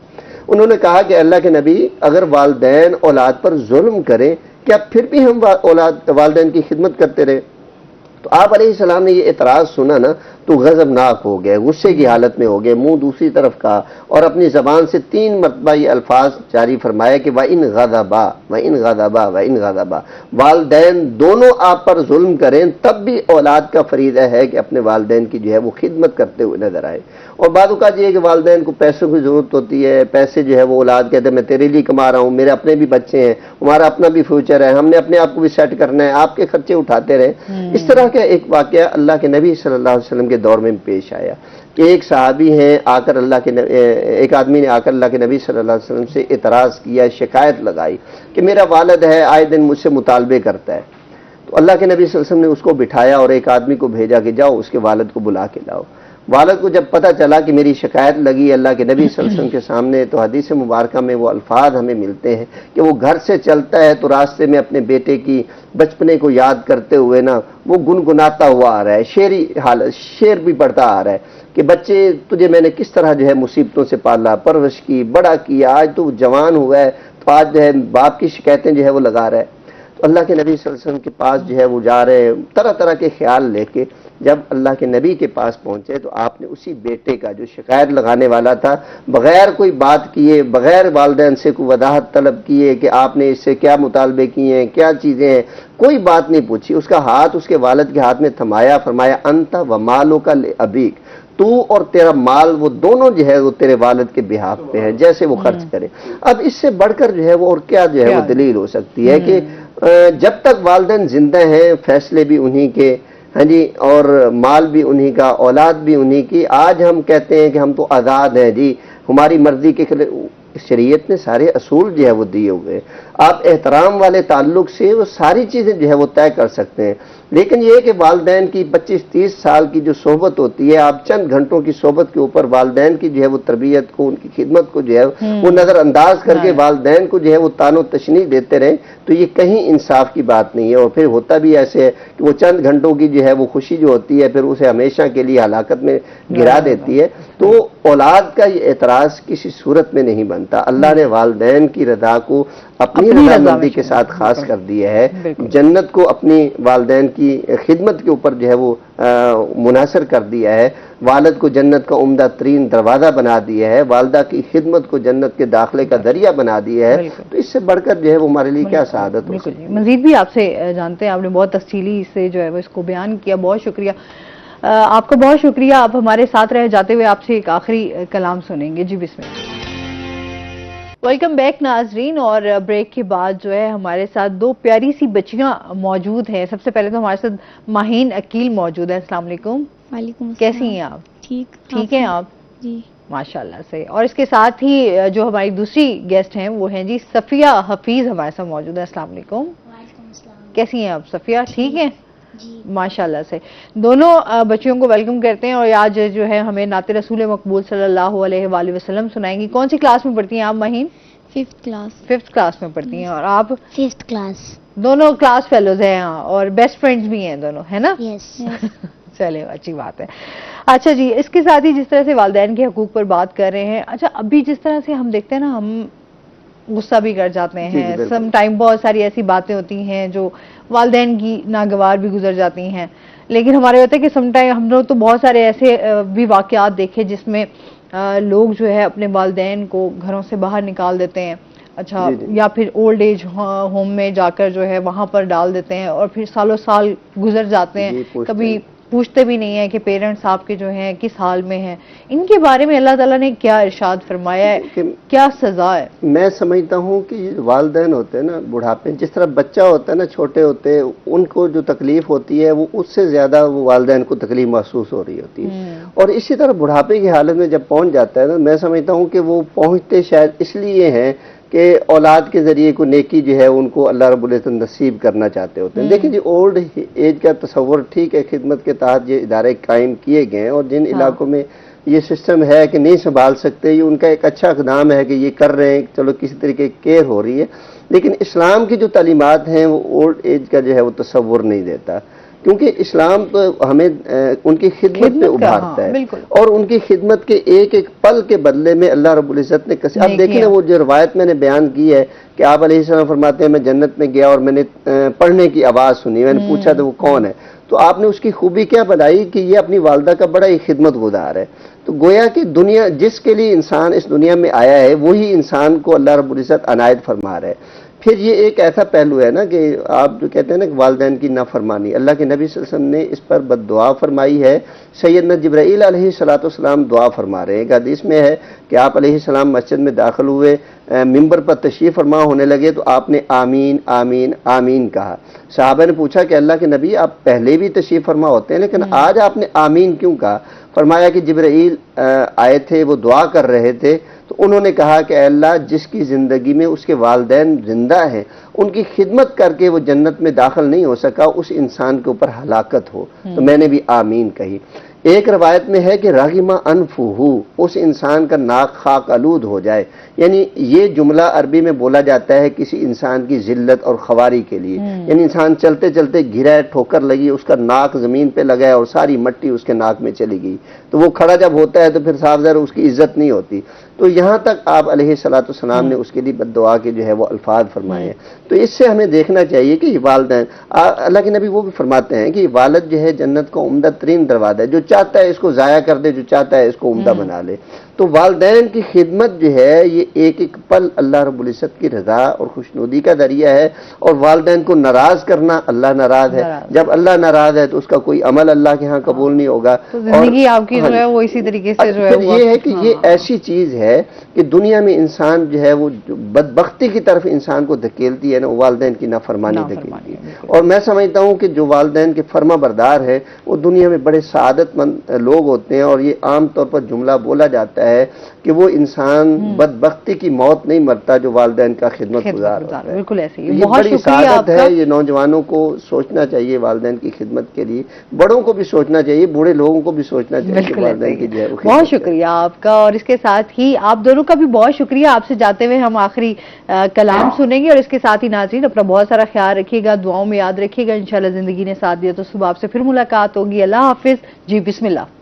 انہوں نے کہا کہ اللہ کے نبی اگر والدین اولاد پر ظلم کریں کیا پھر بھی ہم والدین کی خدمت کرتے رہے؟ تو آپ علیہ السلام نے یہ اعتراض سنا نا تو غضبناک ہو گئے، غصے کی حالت میں ہو گئے، منہ دوسری طرف کا، اور اپنی زبان سے 3 مرتبہ یہ الفاظ جاری فرمایا کہ وَإِنْ غَضَبَا وَإِنْ غَضَبَا وَإِنْ غَضَبَا، والدین دونوں آپ پر ظلم کریں تب بھی اولاد کا فریضہ ہے کہ اپنے والدین کی جو ہے وہ خدمت کرتے ہوئے نظر آئے. اور بعض اوقات یہ ہے کہ والدین کو پیسوں کی ضرورت ہوتی ہے، پیسے جو ہے وہ اولاد کہتے ہیں میں تیرے لیے کما رہا ہوں، میرے اپنے بھی بچے ہیں، ہمارا اپنا بھی فیوچر ہے، ہم نے اپنے آپ کو بھی سیٹ کرنا ہے، آپ کے خرچے اٹھاتے رہے. اس طرح کا ایک واقعہ اللہ کے نبی صلی اللہ علیہ وسلم کے دور میں پیش آیا کہ ایک صحابی ہیں ایک آدمی نے آ کر اللہ کے نبی صلی اللہ علیہ وسلم سے اعتراض کیا، شکایت لگائی کہ میرا والد ہے آئے دن مجھ سے مطالبے کرتا ہے. تو اللہ کے نبی صلی اللہ علیہ وسلم نے اس کو بٹھایا اور ایک آدمی کو بھیجا کہ جاؤ اس کے والد کو بلا کے لاؤ. والد کو جب پتہ چلا کہ میری شکایت لگی اللہ کے نبی صلی اللہ علیہ وسلم کے سامنے تو حدیث مبارکہ میں وہ الفاظ ہمیں ملتے ہیں کہ وہ گھر سے چلتا ہے تو راستے میں اپنے بیٹے کی بچپنے کو یاد کرتے ہوئے نا وہ گنگناتا ہوا آ رہا ہے، شعری حالت، شعر بھی پڑھتا آ رہا ہے کہ بچے تجھے میں نے کس طرح جو ہے مصیبتوں سے پالا، پرورش کی، بڑا کیا، آج تو جوان ہوا ہے تو آج جو ہے باپ کی شکایتیں جو ہے وہ لگا رہا ہے. تو اللہ کے نبی صلی اللہ علیہ وسلم کے پاس جو ہے وہ جا رہے طرح طرح کے خیال لے کے. جب اللہ کے نبی کے پاس پہنچے تو آپ نے اسی بیٹے کا جو شکایت لگانے والا تھا بغیر کوئی بات کیے، بغیر والدین سے کوئی وضاحت طلب کیے کہ آپ نے اس سے کیا مطالبے کیے ہیں، کیا چیزیں ہیں، کوئی بات نہیں پوچھی، اس کا ہاتھ اس کے والد کے ہاتھ میں تھمایا، فرمایا انت و مالک لابیک، تو اور تیرا مال وہ دونوں جو ہے وہ تیرے والد کے بہاف پہ ہے، جیسے وہ خرچ کرے. اب اس سے بڑھ کر جو ہے وہ اور کیا جو ہے وہ دلیل ہو سکتی ہے کہ جب تک والدین زندہ ہیں فیصلے بھی انہی کے، ہاں جی، اور مال بھی انہی کا، اولاد بھی انہی کی. آج ہم کہتے ہیں کہ ہم تو آزاد ہیں جی، ہماری مرضی کے شریعت نے سارے اصول جو ہے وہ دیے ہوئے. آپ احترام والے تعلق سے وہ ساری چیزیں جو ہے وہ طے کر سکتے ہیں، لیکن یہ کہ والدین کی 25-30 سال کی جو صحبت ہوتی ہے، آپ چند گھنٹوں کی صحبت کے اوپر والدین کی جو ہے وہ تربیت کو، ان کی خدمت کو جو ہے وہ نظر انداز کر کے والدین کو جو ہے وہ تان و تشنیع دیتے رہیں تو یہ کہیں انصاف کی بات نہیں ہے. اور پھر ہوتا بھی ایسے ہے کہ وہ چند گھنٹوں کی جو ہے وہ خوشی جو ہوتی ہے پھر اسے ہمیشہ کے لیے ہلاکت میں گرا دیتی ہے. تو اولاد کا یہ اعتراض کسی صورت میں نہیں بنتا. اللہ نے والدین کی رضا کو اپنی رضامندی کے ساتھ خاص کر دیا ہے، جنت کو اپنی والدین کی خدمت کے اوپر جو ہے وہ منحصر کر دیا ہے، والد کو جنت کا عمدہ ترین دروازہ بنا دیا ہے، والدہ کی خدمت کو جنت کے داخلے کا ذریعہ بنا دیا ہے. تو اس سے بڑھ کر جو ہے وہ ہمارے لیے کیا سعادت ہو سکتی ہے. مزید بھی آپ سے جانتے ہیں، آپ نے بہت تفصیلی سے جو ہے وہ اس کو بیان کیا، بہت شکریہ آپ کا، بہت شکریہ. آپ ہمارے ساتھ رہ جاتے ہوئے آپ سے ایک آخری کلام سنیں گے. جی بسم اللہ. ویلکم بیک ناظرین، اور بریک کے بعد جو ہے ہمارے ساتھ 2 پیاری سی بچیاں موجود ہیں. سب سے پہلے تو ہمارے ساتھ ماہین عقیل موجود ہے. السلام علیکم. وعلیکم السلام. کیسی ہیں آپ؟ ٹھیک ہیں آپ؟ جی ماشاءاللہ سے. اور اس کے ساتھ ہی جو ہماری دوسری گیسٹ ہیں وہ ہیں جی صفیہ حفیظ ہمارے ساتھ موجود ہے. السلام علیکم. وعلیکم السلام. کیسی ہیں آپ صفیہ؟ ٹھیک ہیں جی ماشاءاللہ سے. دونوں بچیوں کو ویلکم کرتے ہیں اور آج جو ہے ہمیں نعت رسول مقبول صلی اللہ علیہ وآلہ وسلم سنائیں گی. کون سی کلاس میں پڑھتی ہیں آپ Maheen? 5th class. 5th class میں پڑھتی ہیں. اور آپ 5th کلاس. دونوں کلاس فیلوز ہیں اور بیسٹ فرینڈز بھی ہیں دونوں، ہے نا؟ یس. چلے اچھی بات ہے. اچھا جی، اس کے ساتھ ہی جس طرح سے والدین کے حقوق پر بات کر رہے ہیں، اچھا ابھی جس طرح سے ہم دیکھتے ہیں نا، ہم غصہ بھی کر جاتے ہیں سم ٹائم، بہت ساری ایسی باتیں ہوتی ہیں جو والدین کی ناگوار بھی گزر جاتی ہیں، لیکن ہمارے ہوتا ہے کہ سم ٹائم ہم لوگ تو بہت سارے ایسے بھی واقعات دیکھے جس میں لوگ جو ہے اپنے والدین کو گھروں سے باہر نکال دیتے ہیں. اچھا، یا پھر اولڈ ایج ہوم میں جا کر جو ہے وہاں پر ڈال دیتے ہیں اور پھر سالوں سال گزر جاتے ہیں. کبھی پوچھتے بھی نہیں ہیں کہ پیرنٹس آپ کے جو ہیں کس حال میں ہیں. ان کے بارے میں اللہ تعالیٰ نے کیا ارشاد فرمایا ہے, کیا سزا ہے؟ میں سمجھتا ہوں کہ یہ والدین ہوتے ہیں نا بڑھاپے، جس طرح بچہ ہوتا ہے نا، چھوٹے ہوتے ہیں، ان کو جو تکلیف ہوتی ہے وہ اس سے زیادہ وہ والدین کو تکلیف محسوس ہو رہی ہوتی ہے. اور اسی طرح بڑھاپے کی حالت میں جب پہنچ جاتا ہے نا، میں سمجھتا ہوں کہ وہ پہنچتے شاید اس لیے ہیں کہ اولاد کے ذریعے کو نیکی جو ہے ان کو اللہ رب العزت نصیب کرنا چاہتے ہوتے ہیں. دیکھیں جی، اولڈ ایج کا تصور ٹھیک ہے، خدمت کے تحت یہ ادارے قائم کیے گئے ہیں، اور جن علاقوں میں یہ سسٹم ہے کہ نہیں سنبھال سکتے، یہ ان کا ایک اچھا اقدام ہے کہ یہ کر رہے ہیں، چلو کسی طریقے کی کیئر ہو رہی ہے. لیکن اسلام کی جو تعلیمات ہیں وہ اولڈ ایج کا جو ہے وہ تصور نہیں دیتا، کیونکہ اسلام تو ہمیں ان کی خدمت پہ ابھارتا ہے، اور ان کی خدمت کے ایک ایک پل کے بدلے میں اللہ رب العزت نے اب دیکھیں نا، وہ جو روایت میں نے بیان کی ہے کہ آپ علیہ السلام فرماتے ہیں میں جنت میں گیا اور میں نے پڑھنے کی آواز سنی، میں نے پوچھا تو وہ کون ہے، تو آپ نے اس کی خوبی کیا بتائی کہ یہ اپنی والدہ کا بڑا ہی خدمت گزار ہے. تو گویا کہ دنیا جس کے لیے انسان اس دنیا میں آیا ہے وہی انسان کو اللہ رب العزت عنایت فرما رہا ہے. پھر یہ ایک ایسا پہلو ہے نا کہ آپ جو کہتے ہیں نا کہ والدین کی نافرمانی، اللہ کے نبی صلی اللہ علیہ وسلم نے اس پر بد دعا فرمائی ہے. سیدنا جبرائیل علیہ السلام دعا فرما رہے ہیں. ایک حدیث میں ہے کہ آپ علیہ السلام مسجد میں داخل ہوئے، ممبر پر تشریف فرما ہونے لگے تو آپ نے آمین آمین آمین کہا. صحابہ نے پوچھا کہ اللہ کے نبی آپ پہلے بھی تشریف فرما ہوتے ہیں لیکن آج آپ نے آمین کیوں کہا؟ فرمایا کہ جبرائیل آئے تھے، وہ دعا کر رہے تھے، تو انہوں نے کہا کہ اے اللہ، جس کی زندگی میں اس کے والدین زندہ ہیں، ان کی خدمت کر کے وہ جنت میں داخل نہیں ہو سکا، اس انسان کے اوپر ہلاکت ہو. تو میں نے بھی آمین کہی. ایک روایت میں ہے کہ راغمہ انفہو، اس انسان کا ناک خاک آلود ہو جائے. یعنی یہ جملہ عربی میں بولا جاتا ہے کسی انسان کی ذلت اور خواری کے لیے. یعنی انسان چلتے چلتے گرا ہے، ٹھوکر لگی، اس کا ناک زمین پہ لگا ہے اور ساری مٹی اس کے ناک میں چلی گئی، تو وہ کھڑا جب ہوتا ہے تو پھر صاف ظاہر اس کی عزت نہیں ہوتی. تو یہاں تک آپ علیہ السلام نے اس کے لیے بد دعا کے جو ہے وہ الفاظ فرمائے ہیں. تو اس سے ہمیں دیکھنا چاہیے کہ یہ والدین، اللہ کے نبی وہ بھی فرماتے ہیں کہ والد جو ہے جنت کا عمدہ ترین دروازہ ہے، جو چاہتا ہے اس کو ضائع کر دے، جو چاہتا ہے اس کو عمدہ بنا لے. تو والدین کی خدمت جو ہے یہ ایک ایک پل اللہ رب العزت کی رضا اور خوشنودی کا ذریعہ ہے، اور والدین کو ناراض کرنا، اللہ ناراض ہے. جب اللہ ناراض ہے تو اس کا کوئی عمل اللہ کے ہاں قبول نہیں ہوگا. زندگی آپ کی جو ہے وہ اسی طریقے سے جو ہے یہ ہے کہ یہ ایسی چیز ہے کہ دنیا میں انسان جو ہے وہ بدبختی کی طرف انسان کو دھکیلتی ہے نا، والدین کی نافرمانی دھکیلتی ہے. اور میں سمجھتا ہوں کہ جو والدین کے فرما بردار ہے وہ دنیا میں بڑے سعادت مند لوگ ہوتے ہیں. اور یہ عام طور پر جملہ بولا جاتا ہے کہ وہ انسان بدبختی کی موت نہیں مرتا جو والدین کا خدمت گزار ہوتا ہے. بالکل ایسے ہی. یہ بڑی سعادت ہے. یہ نوجوانوں کو سوچنا چاہیے والدین کی خدمت کے لیے، بڑوں کو بھی سوچنا چاہیے، بوڑھے لوگوں کو بھی سوچنا چاہیے کہ والدین کی جو ہے. بہت شکریہ آپ کا، اور اس کے ساتھ ہی آپ دونوں کا بھی بہت شکریہ. آپ سے جاتے ہوئے ہم آخری کلام سنیں گے، اور اس کے ساتھ ہی ناظرین اپنا بہت سارا خیال رکھیے گا، دعاؤں میں یاد رکھیے گا. انشاءاللہ زندگی نے ساتھ دیا تو صبح آپ سے پھر ملاقات ہوگی. اللہ حافظ. جی بسم اللہ.